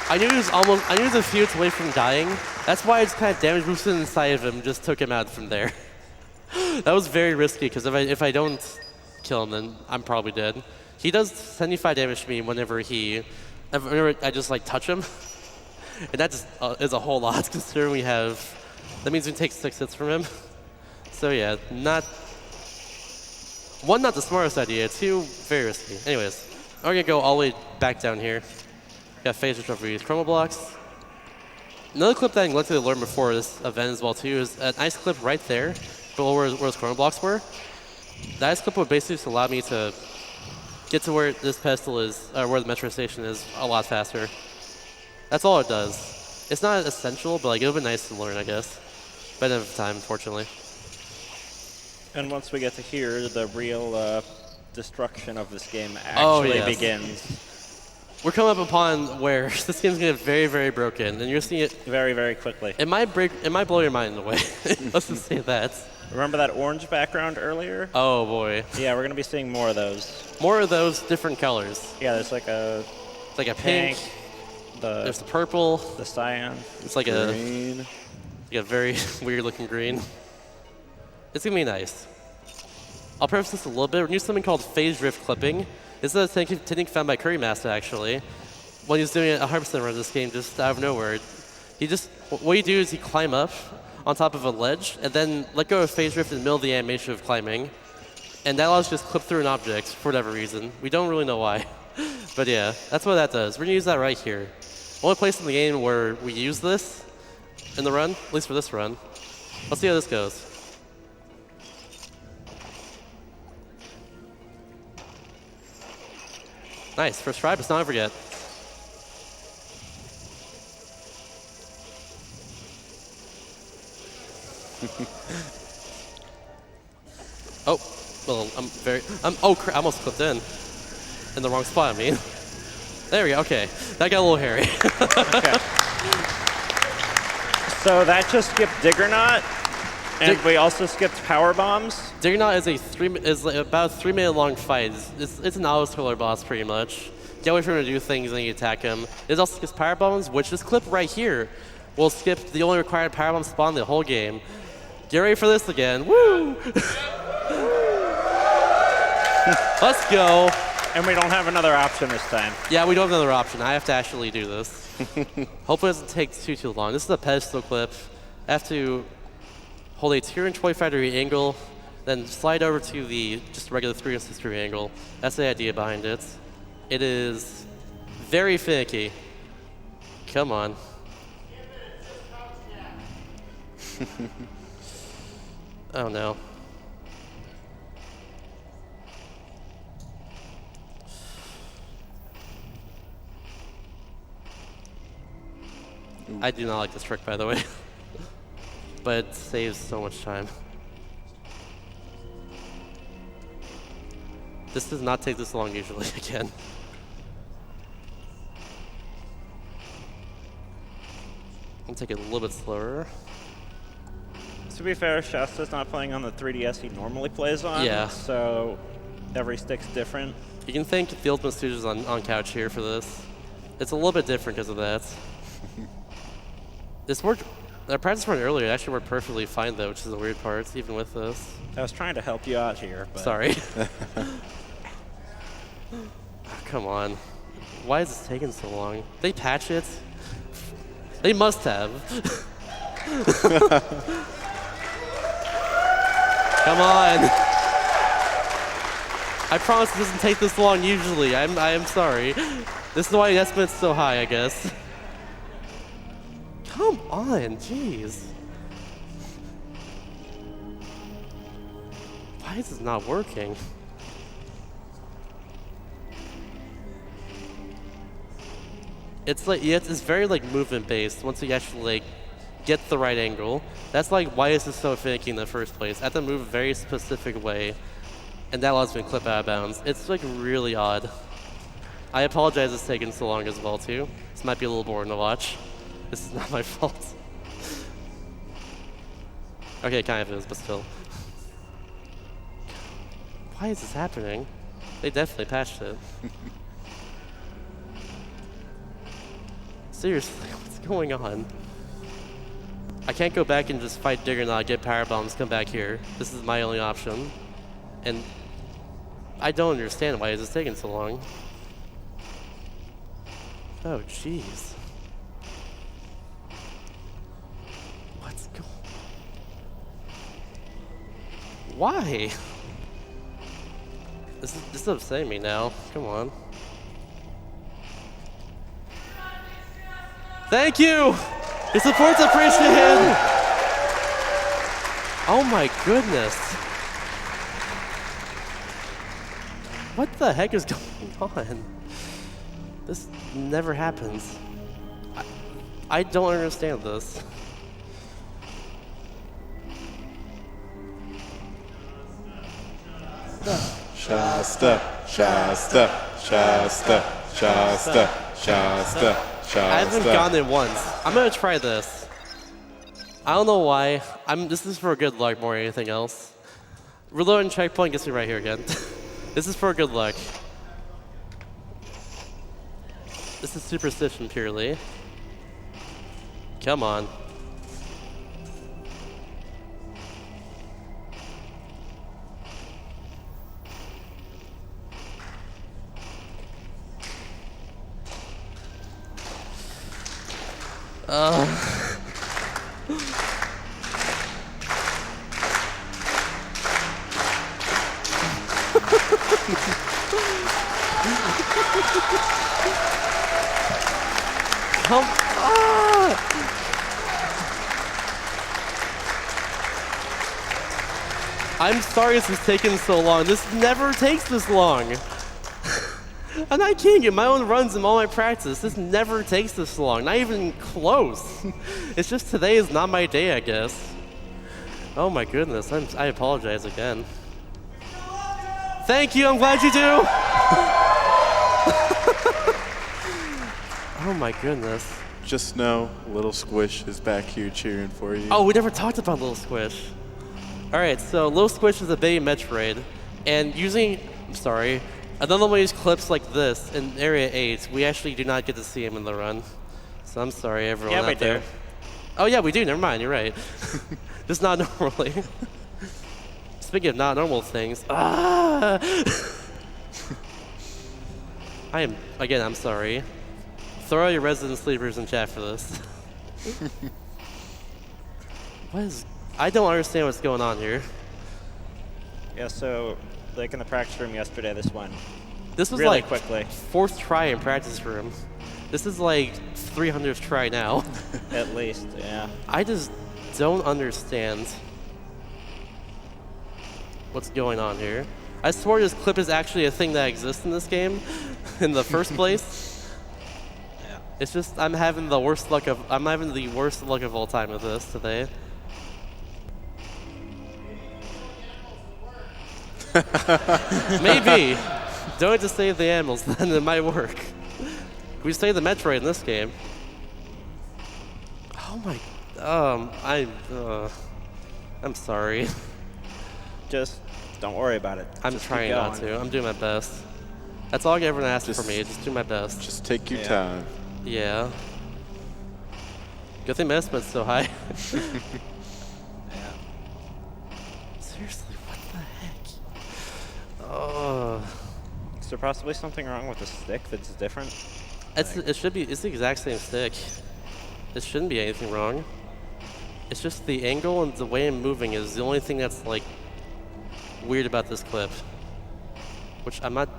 I knew he was a few hits away from dying. That's why I just kind of damage boosted inside of him and just took him out from there. That was very risky, because if I don't kill him, then I'm probably dead. He does 75 damage to me whenever I just like touch him. And that just is a whole lot, considering that means we take 6 hits from him. So yeah, not the smartest idea, 2, very risky. Anyways, we're gonna go all the way back down here. Got phase switch over these chroma blocks. Another clip that I neglected to learn before this event as well too is a nice clip right there, below where those chroma blocks were. That nice clip would basically just allow me to get to where this pedestal is, or where the metro station is, a lot faster. That's all it does. It's not essential, but like, it would be nice to learn, I guess. But never time, unfortunately. And once we get to here, the real destruction of this game actually begins. We're coming up upon where this game's gonna get very, very broken, and you're seeing it very, very quickly. It might blow your mind in a way. Let's just say that. Remember that orange background earlier? Oh boy. Yeah, we're gonna be seeing more of those. More of those different colors. Yeah, there's like a pink. There's the purple. The cyan. It's like green. a very weird looking green. It's gonna be nice. I'll preface this a little bit. We're using something called phase drift clipping. This is a technique found by Curry Master, actually. When he's doing it 100% run of this game, just out of nowhere. What you do is you climb up on top of a ledge, and then let go of phase drift in the middle of the animation of climbing. And that allows you to just clip through an object for whatever reason. We don't really know why. But yeah, that's what that does. We're gonna use that right here. Only place in the game where we use this in the run, at least for this run. Let's see how this goes. Nice, first try, but it's not over yet. Oh, well, I almost clipped in the wrong spot, I mean. There we go, okay. That got a little hairy. Okay. So that just skipped Diggernaut, and we also skipped Power Bombs. Diggernaut is about a 3-minute long fight. It's an auto-scroller boss, pretty much. Get away from him to do things, and then you attack him. It also skips Power Bombs, which this clip right here will skip the only required Power Bomb spawn in the whole game. Get ready for this again. Woo! Let's go. And we don't have another option this time. Yeah, we don't have another option. I have to actually do this. Hopefully it doesn't take too long. This is a pedestal clip. I have to hold a 225-degree angle, then slide over to the just regular 360-degree angle. That's the idea behind it. It is very finicky. Come on. Oh no. I do not like this trick, by the way. But it saves so much time. This does not take this long usually, again. I'll take it a little bit slower. To be fair, Shasta's not playing on the 3DS he normally plays on. Yeah. So every stick's different. You can thank the Ultimate Studios on couch here for this. It's a little bit different because of that. This worked. Our practice run earlier actually worked perfectly fine though, which is the weird part, even with this. I was trying to help you out here, but sorry. Come on. Why is this taking so long? They patch it? They must have. Come on. I promise it doesn't take this long usually. I am sorry. This is why the estimate's so high, I guess. Come on, jeez. Why is this not working? It's like, yeah, it's very like movement based. Once you actually like get the right angle. That's like why this is so finicky in the first place. I have to move a very specific way, and that allows me to clip out of bounds. It's like really odd. I apologize it's taken so long as well too. This might be a little boring to watch. This is not my fault. Okay, it kind of is, but still. Why is this happening? They definitely patched it. Seriously, what's going on? I can't go back and just fight Diggernaut, get power bombs, come back here. This is my only option. And I don't understand why it's taking so long. Oh, jeez. What's going on? Why? This is upsetting me now. Come on. Thank you! Your support's appreciated! Oh my goodness. What the heck is going on? This never happens. I don't understand this. Shasta, Shasta, Shasta, Shasta, Shasta, Shasta. I haven't gotten it once. I'm gonna try this. I don't know why. This is for good luck more than anything else. Reloading checkpoint gets me right here again. This is for good luck. This is superstition purely. Come on. Come on! I'm sorry this is taking so long. This never takes this long. I'm not kidding you. My own runs and all my practice, this never takes this long. Not even close. It's just today is not my day, I guess. Oh my goodness. I apologize again. Thank you. I'm glad you do. Oh my goodness. Just know, Little Squish is back here cheering for you. Oh, we never talked about Little Squish. All right, so Little Squish is a baby Metroid, and another one of these clips like this in Area 8, we actually do not get to see him in the run. So I'm sorry, everyone out there. Do. Oh yeah, we do. Never mind. You're right. Just not normally. Speaking of not normal things, I'm sorry. Throw out your resident sleepers in chat for this. I don't understand what's going on here. Yeah, so like in the practice room yesterday, this one. This was really like quickly. 4th try in practice room. This is like 300th try now. At least, yeah. I just don't understand what's going on here. I swore this clip is actually a thing that exists in this game in the first place. Yeah. It's just I'm having the worst luck of all time with this today. Maybe. Don't have to save the animals, then it might work. We save the Metroid in this game. Oh my, I'm sorry. Just don't worry about it. I'm Just keep trying not going. to. I'm doing my best. That's all everyone asks for me. Just do my best. Just take your Yeah. time. Yeah. Good thing my estimate's so high. Yeah. Seriously, what the heck? Oh. Is there possibly something wrong with the stick that's different? It's the exact same stick. It shouldn't be anything wrong. It's just the angle and the way I'm moving is the only thing that's like weird about this clip. Which I'm gonna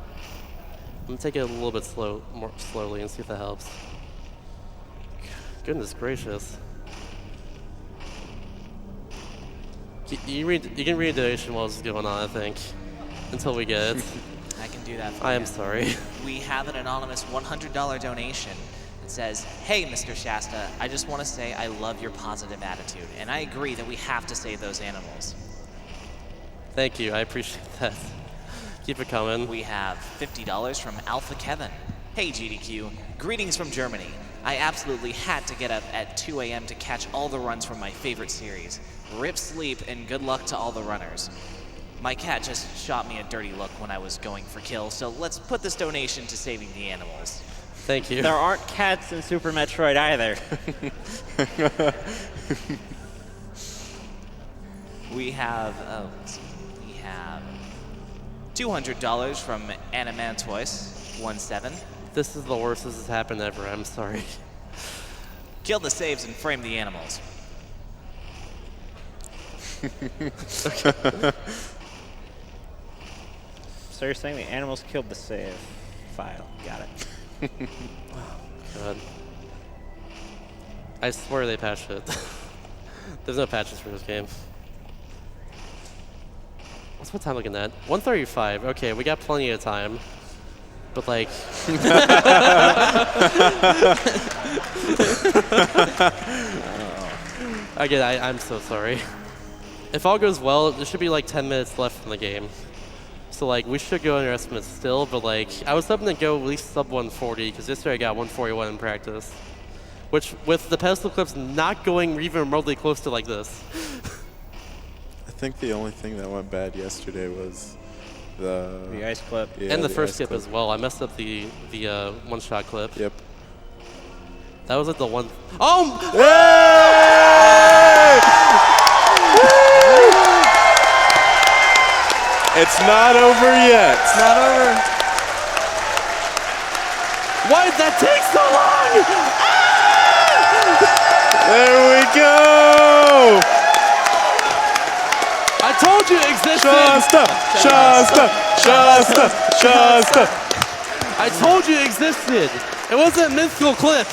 take it a little bit more slowly and see if that helps. Goodness gracious. You can read the donation while this is going on, I think. Until we get it. I can do that for I you. am sorry. We have an anonymous $100 donation. It says, "Hey, Mr. Shasta, I just want to say I love your positive attitude, and I agree that we have to save those animals." Thank you. I appreciate that. Keep it coming. We have $50 from Alpha Kevin. "Hey, GDQ, greetings from Germany. I absolutely had to get up at 2 a.m. to catch all the runs from my favorite series. Rip sleep and good luck to all the runners. My cat just shot me a dirty look when I was going for kill, so let's put this donation to saving the animals." Thank you. There aren't cats in Super Metroid either. We have $200 from Animantois17. This is the worst this has happened ever. I'm sorry. "Kill the saves and frame the animals." So you're saying the animals killed the save file. Got it. God. I swear they patched it. There's no patches for this game. What's my time looking at? 1:35. Okay, we got plenty of time. But like... Again, I'm so sorry. If all goes well, there should be like 10 minutes left in the game. So like, we should go under estimates still, but like, I was hoping to go at least sub 140, because yesterday I got 141 in practice. Which, with the pedestal clips not going even remotely close to like this. I think the only thing that went bad yesterday was the ice clip. Yeah, And the first ice skip clip as well. I messed up the one-shot clip. Yep. That was like the one... Oh! It's not over yet. It's not over. Why did that take so long? There we go. I told you it existed. Shasta. I told you it existed. It wasn't a mythical clip.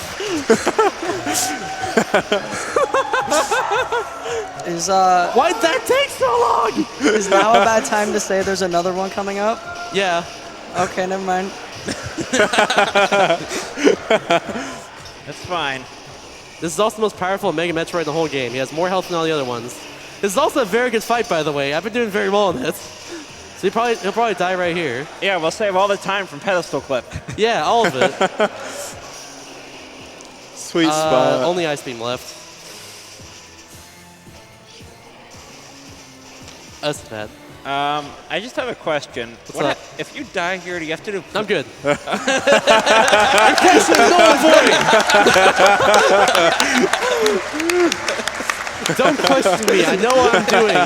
Why did that take so long? Is now a bad time to say there's another one coming up? Yeah. Okay, never mind. That's fine. This is also the most powerful Mega Metroid in the whole game. He has more health than all the other ones. This is also a very good fight, by the way. I've been doing very well in this. So he'll probably die right here. Yeah, we'll save all the time from pedestal clip. Yeah, all of it. Sweet spot. Only Ice Beam left. That's bad. I just have a question. What's up? If you die here, do you have to do... I'm good. In case there's no avoiding. Don't question me. I know what I'm doing.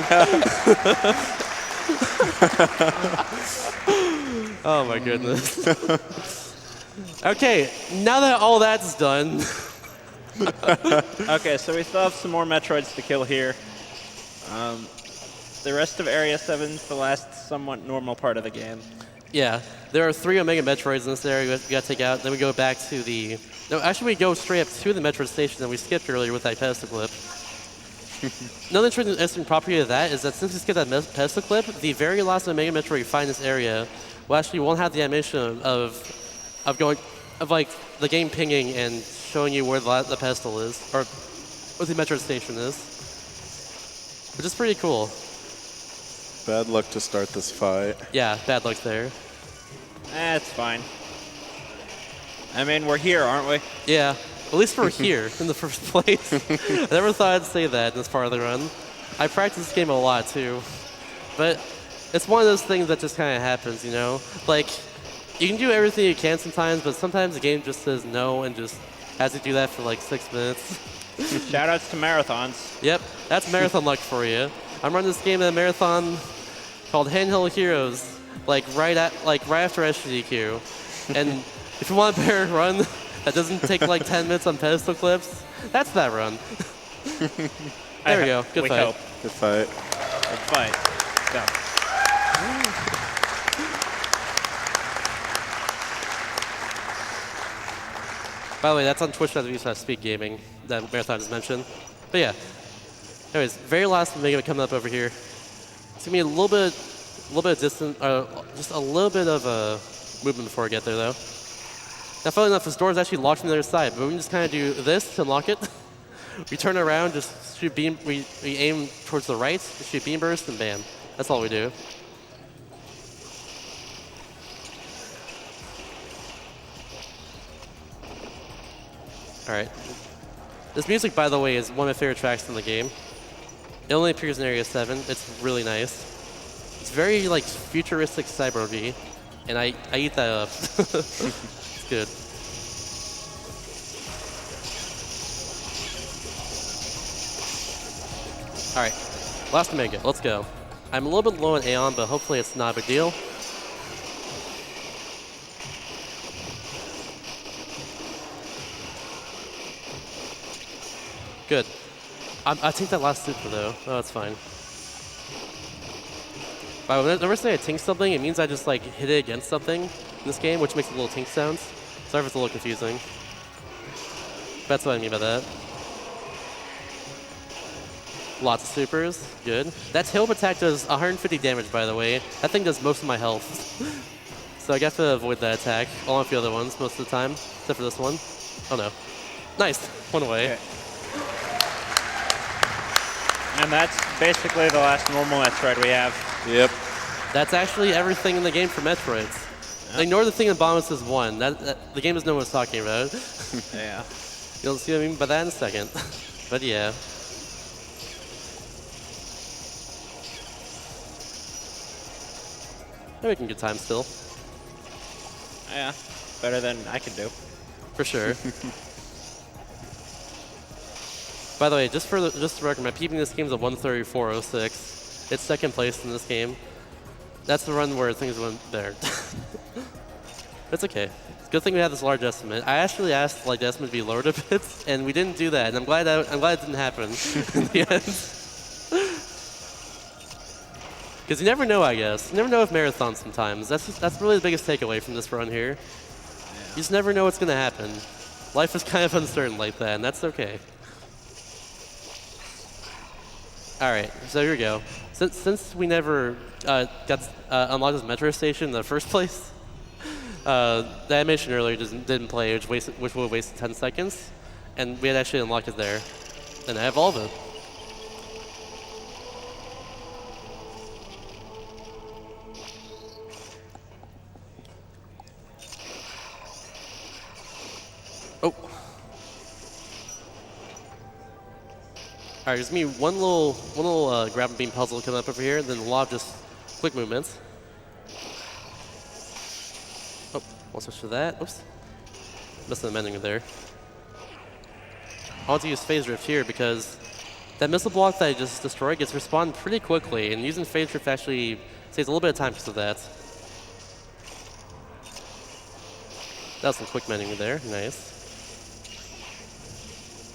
Oh my goodness. Okay, now that all that's done. Okay, so we still have some more Metroids to kill here. The rest of Area 7's the last somewhat normal part of the game. Yeah, there are 3 Omega Metroids in this area we got to take out. Then we go back to the... No, actually we go straight up to the Metroid station that we skipped earlier with that pedestal clip. Another interesting property of that is that since we skipped that pedestal clip, the very last Omega Metroid we find in this area won't have the animation of like the game pinging and showing you where the pedestal is, or what the Metroid station is, which is pretty cool. Bad luck to start this fight. Yeah, bad luck there. It's fine. I mean, we're here, aren't we? Yeah, at least we're here in the first place. I never thought I'd say that in this part of the run. I practice this game a lot too, but it's one of those things that just kind of happens, you know? Like, you can do everything you can sometimes, but sometimes the game just says no and just has to do that for like 6 minutes. Shoutouts to marathons. Yep, that's marathon luck for you. I'm running this game in a marathon called Handheld Heroes, like right after SGDQ. And if you want a better run that doesn't take like 10 minutes on pedestal clips, that's that run. There we go. Good fight. Hope. Good fight. Good fight. Go. By the way, that's on Twitch.tv/Speed Gaming, that Marathon just mentioned. But yeah. Anyways, very last Omega coming up over here. It's gonna be a little bit of distance, just a little bit of movement before I get there, though. Now, funnily enough, this door is actually locked from the other side, but we can just kind of do this to unlock it. We turn around, just shoot beam. We aim towards the right, shoot beam burst, and bam. That's all we do. All right. This music, by the way, is one of my favorite tracks in the game. It only appears in Area 7. It's really nice. It's very like futuristic cyborgy, and I eat that up. It's good. All right, last Omega, let's go. I'm a little bit low on Aeon, but hopefully it's not a big deal. Good. I take that last super though. Oh, that's fine. But whenever I say I tink something, it means I just like hit it against something in this game, which makes a little tink sounds. Sorry if it's a little confusing. That's what I mean by that. Lots of supers, good. That tail whip attack does 150 damage, by the way. That thing does most of my health. So I have to avoid that attack, along with the other ones most of the time, except for this one. Oh no. Nice, one away. Okay. And that's basically the last normal Metroid we have. Yep. That's actually everything in the game for Metroids. Yep. Ignore the thing that bottom says 1. The game doesn't know what it's talking about. Yeah. You'll see what I mean by that in a second. But yeah. They're making good time still. Yeah, better than I could do. For sure. By the way, just for the record, my peeping this game is a 134.06. It's second place in this game. That's the run where things went there. It's okay. It's a good thing we had this large estimate. I actually asked like the estimate to be lowered a bit, and we didn't do that. And I'm glad it didn't happen in the end. Because you never know, I guess. You never know with marathons sometimes. That's really the biggest takeaway from this run here. Yeah. You just never know what's going to happen. Life is kind of uncertain like that, and that's okay. All right, so here we go. Since we never got unlocked this metro station in the first place, the animation earlier didn't play, which would have wasted 10 seconds, and we had actually unlocked it there. And I have all of it. Oh. All right, there's me one little grab and beam puzzle coming up over here, and then a lot of just quick movements. Oh, we'll switch to that. Oops. Missing the mending there. I want to use Phase Drift here because that missile block that I just destroyed gets respawned pretty quickly, and using Phase Drift actually saves a little bit of time because of that. That was some quick mending there. Nice.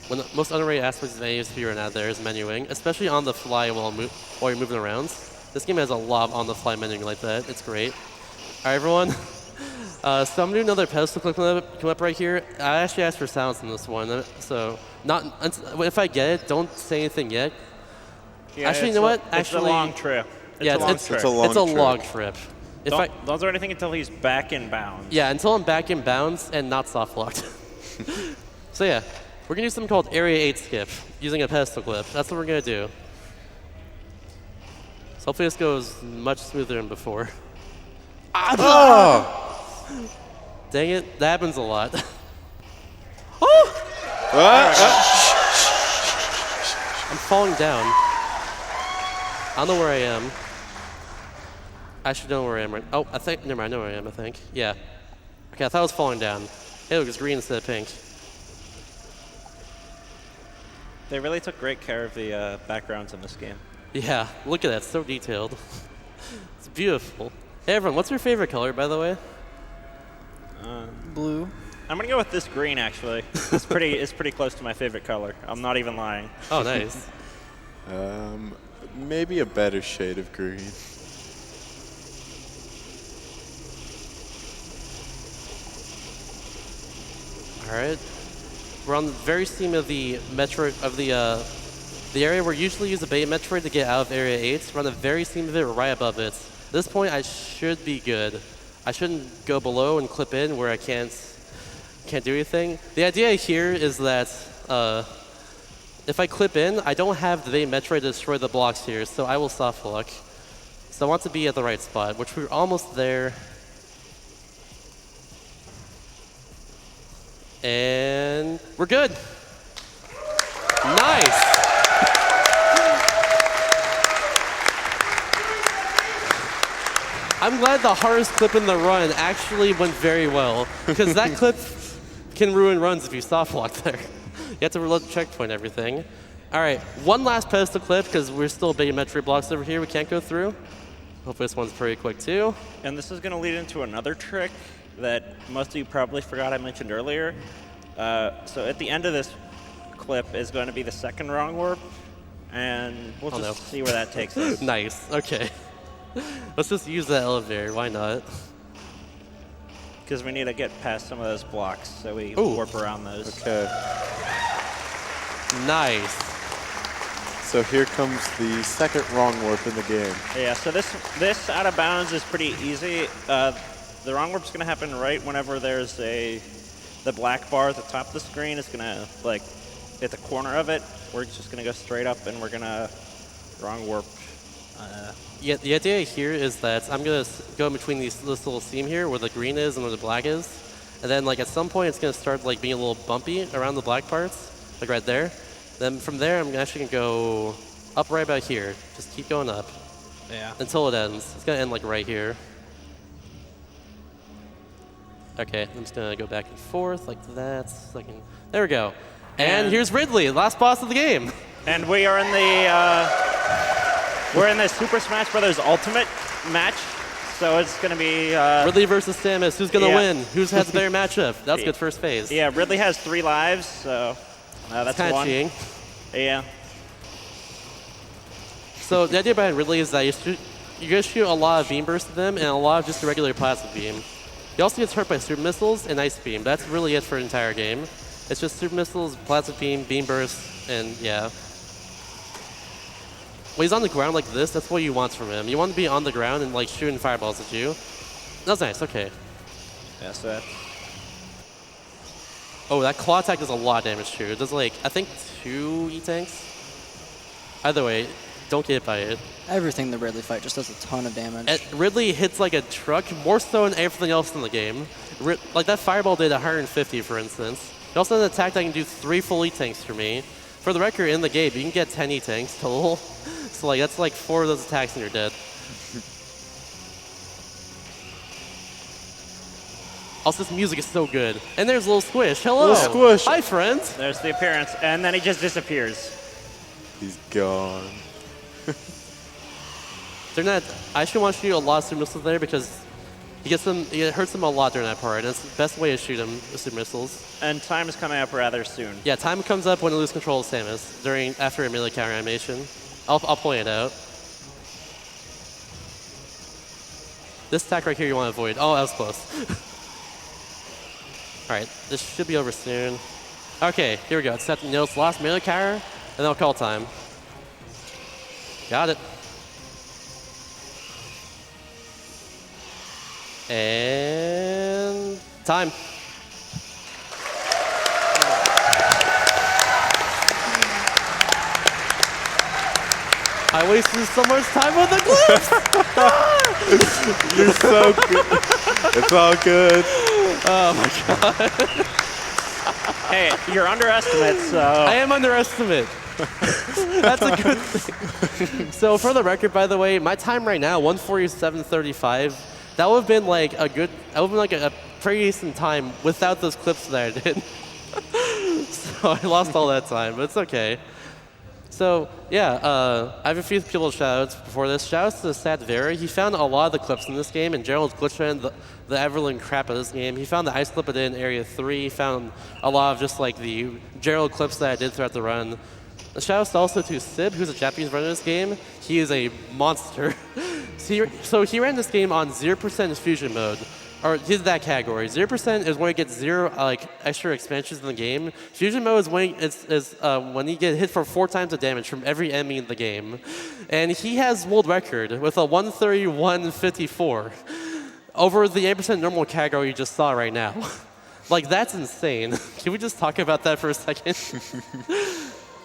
One of the most underrated aspects of any ASP right now there is menuing, especially on the fly while you're moving around. This game has a lot of on-the-fly menuing like that. It's great. All right, everyone. So I'm gonna do another pedestal clip come up right here. I actually asked for silence in this one, so if I get it, don't say anything yet. Yeah, actually, you know what? It's a long trip. It's a long trip. Don't do anything until he's back in bounds. Yeah, until I'm back in bounds and not soft locked. So yeah. We're going to do something called Area 8 skip using a pedestal clip. That's what we're going to do. So hopefully this goes much smoother than before. Oh! Dang it, that happens a lot. Oh! I'm falling down. I don't know where I am. I actually don't know where I am right now. Oh, never mind, I know where I am, I think. Yeah. Okay, I thought I was falling down. Hey, look, it's green instead of pink. They really took great care of the backgrounds in this game. Yeah, look at that, so detailed. It's beautiful. Hey everyone, what's your favorite color, by the way? Blue. I'm gonna go with this green actually. It's pretty close to my favorite color. I'm not even lying. Oh, nice. Maybe a better shade of green. All right. We're on the very seam of the Metroid the area where you usually use a bait Metroid to get out of Area 8. We're on the very seam of it, right above it. At this point, I should be good. I shouldn't go below and clip in where I can't can't do anything. The idea here is that if I clip in, I don't have the Metroid to destroy the blocks here, so I will soft lock. So I want to be at the right spot, which we're almost there. And we're good. Nice. I'm glad the hardest clip in the run actually went very well, because that clip can ruin runs if you soft lock there. You have to reload the checkpoint and everything. All right, one last pedestal clip, because we're still big Metroid blocks over here we can't go through. Hopefully this one's pretty quick too. And this is going to lead into another trick that most of you probably forgot I mentioned earlier. So at the end of this clip is going to be the second wrong warp, and we'll just see where that takes us. Nice, okay. Let's just use that elevator, why not? Because we need to get past some of those blocks, so we warp around those. Okay. Nice. So here comes the second wrong warp in the game. Yeah, so this out of bounds is pretty easy. The wrong warp's going to happen right whenever there's the black bar at the top of the screen is going to, like, at the corner of it. We're just going to go straight up, and we're going to wrong warp. Yeah, the idea here is that I'm going to go in between this little seam here where the green is and where the black is. And then, like, at some point, it's going to start, like, being a little bumpy around the black parts, like right there. Then from there, I'm actually going to go up right about here. Just keep going up. Yeah. Until it ends. It's going to end, like, right here. Okay, I'm just going to go back and forth like that. There we go. And here's Ridley, last boss of the game. And we are in the Super Smash Bros. Ultimate match. So it's going to be Ridley versus Samus. Who's going to win? Who's has a better matchup? That's good first phase. Yeah, Ridley has 3 lives, so that's kind of one. cheating. Yeah. So the idea behind Ridley is that you're going to shoot a lot of beam bursts at them and a lot of just a regular plasma beam. He also gets hurt by super missiles and ice beam. That's really it for the entire game. It's just super missiles, plasma beam, beam bursts, and yeah. When he's on the ground like this, that's what you want from him. You want to be on the ground and like shooting fireballs at you. That's nice, okay. Yeah, so that's... Oh, that claw attack does a lot of damage too. It does like, I think 2 E-tanks. Either way, don't get hit by it. Everything the Ridley fight just does a ton of damage. And Ridley hits like a truck, more so than everything else in the game. Like that fireball did 150, for instance. He also has an attack that can do 3 full E-tanks for me. For the record, in the game, you can get 10 E-tanks total. So like that's like 4 of those attacks and you're dead. Also, this music is so good. And there's a little Squish. Hello. Little Squish. Hi, friends. There's the appearance, and then he just disappears. He's gone. They're not. I actually want to shoot a lot of super missiles there because it hurts them a lot during that part. That's the best way to shoot them with super missiles. And time is coming up rather soon. Yeah, time comes up when you lose control of Samus after a melee counter animation. I'll point it out. This attack right here you want to avoid. Oh, that was close. All right, this should be over soon. Okay, here we go. It's set to Nils' last melee counter, and then I'll call time. Got it. And time. I wasted so much time with the glyphs! You're so good. It's all good. Oh my god. Hey, you're underestimate, so... I am underestimate. That's a good thing. So for the record, by the way, my time right now, 1:47:35. That would have been like a pretty decent time without those clips that I did. So I lost all that time, but it's okay. So yeah, I have a few people to shout outs before this. Shout outs to Sad Varia. He found a lot of the clips in this game, and Gerald glitched the Everland crap of this game. He found the ice clip I did in Area 3. He found a lot of just like the Gerald clips that I did throughout the run. Shout outs also to Sib, who's a Japanese runner in this game. He is a monster. So he ran this game on 0% fusion mode, or he did that category. 0% is when you get 0 extra expansions in the game. Fusion mode is when you get hit for 4 times the damage from every enemy in the game. And he has world record with a 131.54 over the 8% normal category you just saw right now. Like, that's insane. Can we just talk about that for a second?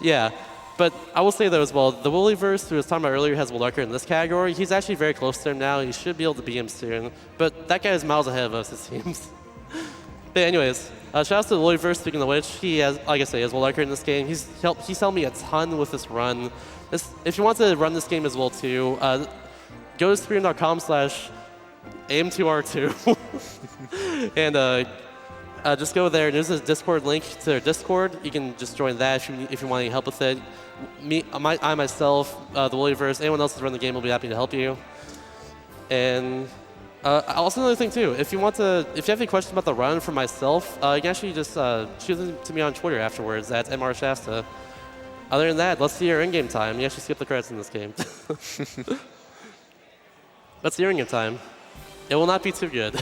Yeah. But I will say, though, as well, the Woollyverse, who I was talking about earlier, has Wildarker in this category. He's actually very close to him now. He should be able to beat him soon. But that guy is miles ahead of us, it seems. But anyways, shout out to the Woollyverse, speaking of which. He has, like I say, has Wildarker in this game. He's helped me a ton with this run. If you want to run this game as well, too, go to stream.com/am2r2 and just go there. There's a Discord link to their Discord. You can just join that if you want any help with it. I myself, the Woollyverse, anyone else who's run the game will be happy to help you. And also another thing too, if you have any questions about the run for myself, you can actually just shoot them to me on Twitter afterwards at mrshasta. Other than that, let's see your in-game time. You actually skip the credits in this game. Let's see your in-game time. It will not be too good.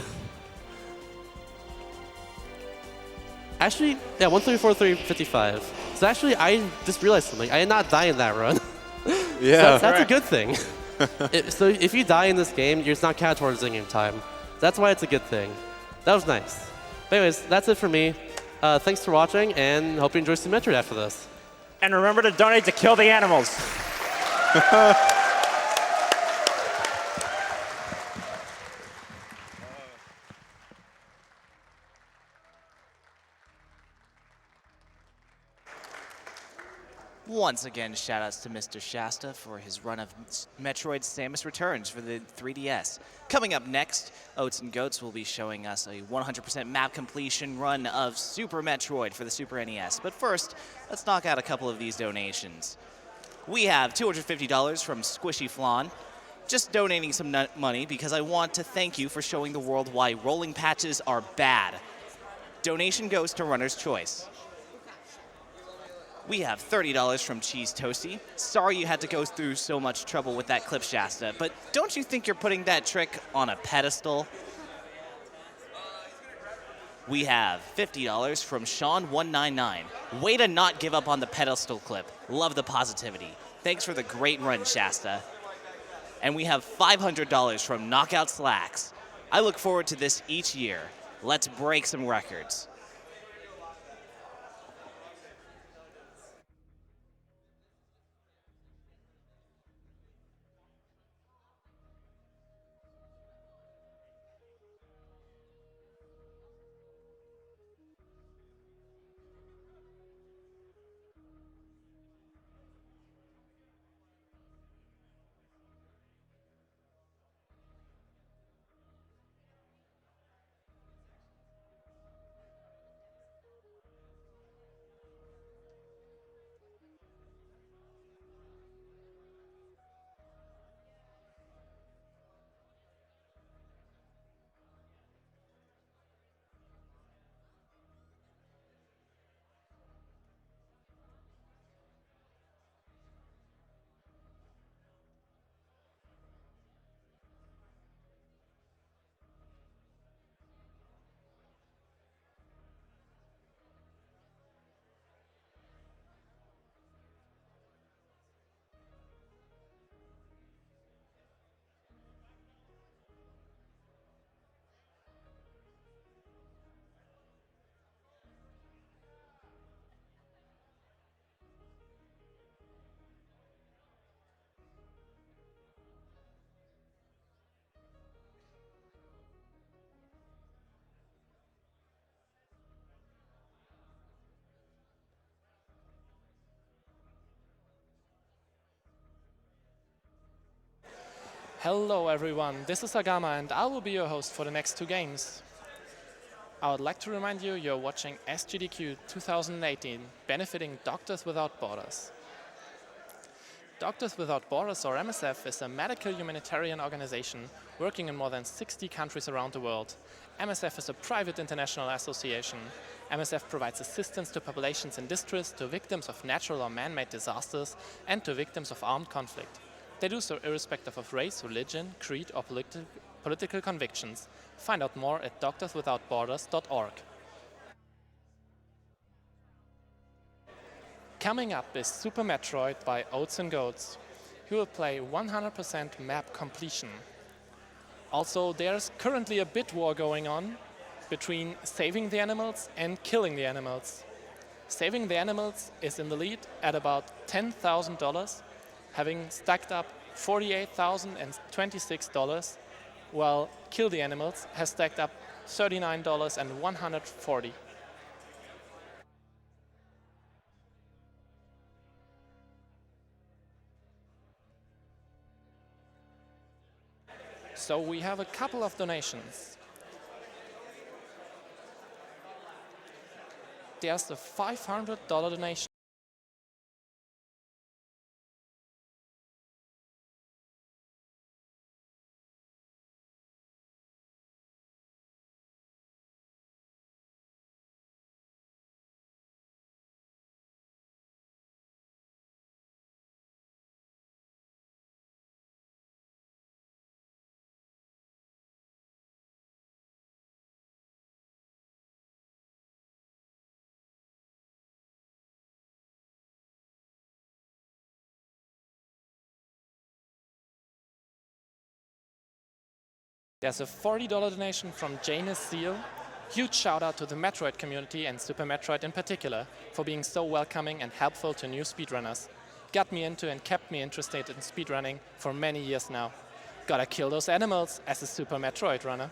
Actually, yeah, 134.355. So actually, I just realized something. I did not die in that run. Yeah. So that's a good thing. So if you die in this game, you're just not counted towards in-game time. That's why it's a good thing. That was nice. But anyways, that's it for me. Thanks for watching, and hope you enjoy some Metroid after this. And remember to donate to kill the animals. Once again, shoutouts to Mr. Shasta for his run of Metroid Samus Returns for the 3DS. Coming up next, Oats and Goats will be showing us a 100% map completion run of Super Metroid for the Super NES. But first, let's knock out a couple of these donations. We have $250 from Squishy Flan. Just donating some money because I want to thank you for showing the world why rolling patches are bad. Donation goes to Runner's Choice. We have $30 from Cheese Toasty. Sorry you had to go through so much trouble with that clip, Shasta, but don't you think you're putting that trick on a pedestal? We have $50 from Sean199. Way to not give up on the pedestal clip. Love the positivity. Thanks for the great run, Shasta. And we have $500 from Knockout Slacks. I look forward to this each year. Let's break some records. Hello everyone, this is Agama and I will be your host for the next two games. I would like to remind you you're watching SGDQ2018, benefiting Doctors Without Borders. Doctors Without Borders, or MSF, is a medical humanitarian organization working in more than 60 countries around the world. MSF is a private international association. MSF provides assistance to populations in distress, to victims of natural or man-made disasters, and to victims of armed conflict. They do so irrespective of race, religion, creed, or political convictions. Find out more at doctorswithoutborders.org. Coming up is Super Metroid by Oats and Goats. He will play 100% map completion. Also, there's currently a bit war going on, between saving the animals and killing the animals. Saving the animals is in the lead at about $10,000, having stacked up $48,026, while Kill the Animals has stacked up $39,140. So we have a couple of donations. There's the $500 donation. There's a $40 donation from Janus Seal. Huge shout out to the Metroid community and Super Metroid in particular for being so welcoming and helpful to new speedrunners. Got me into and kept me interested in speedrunning for many years now. Gotta kill those animals as a Super Metroid runner.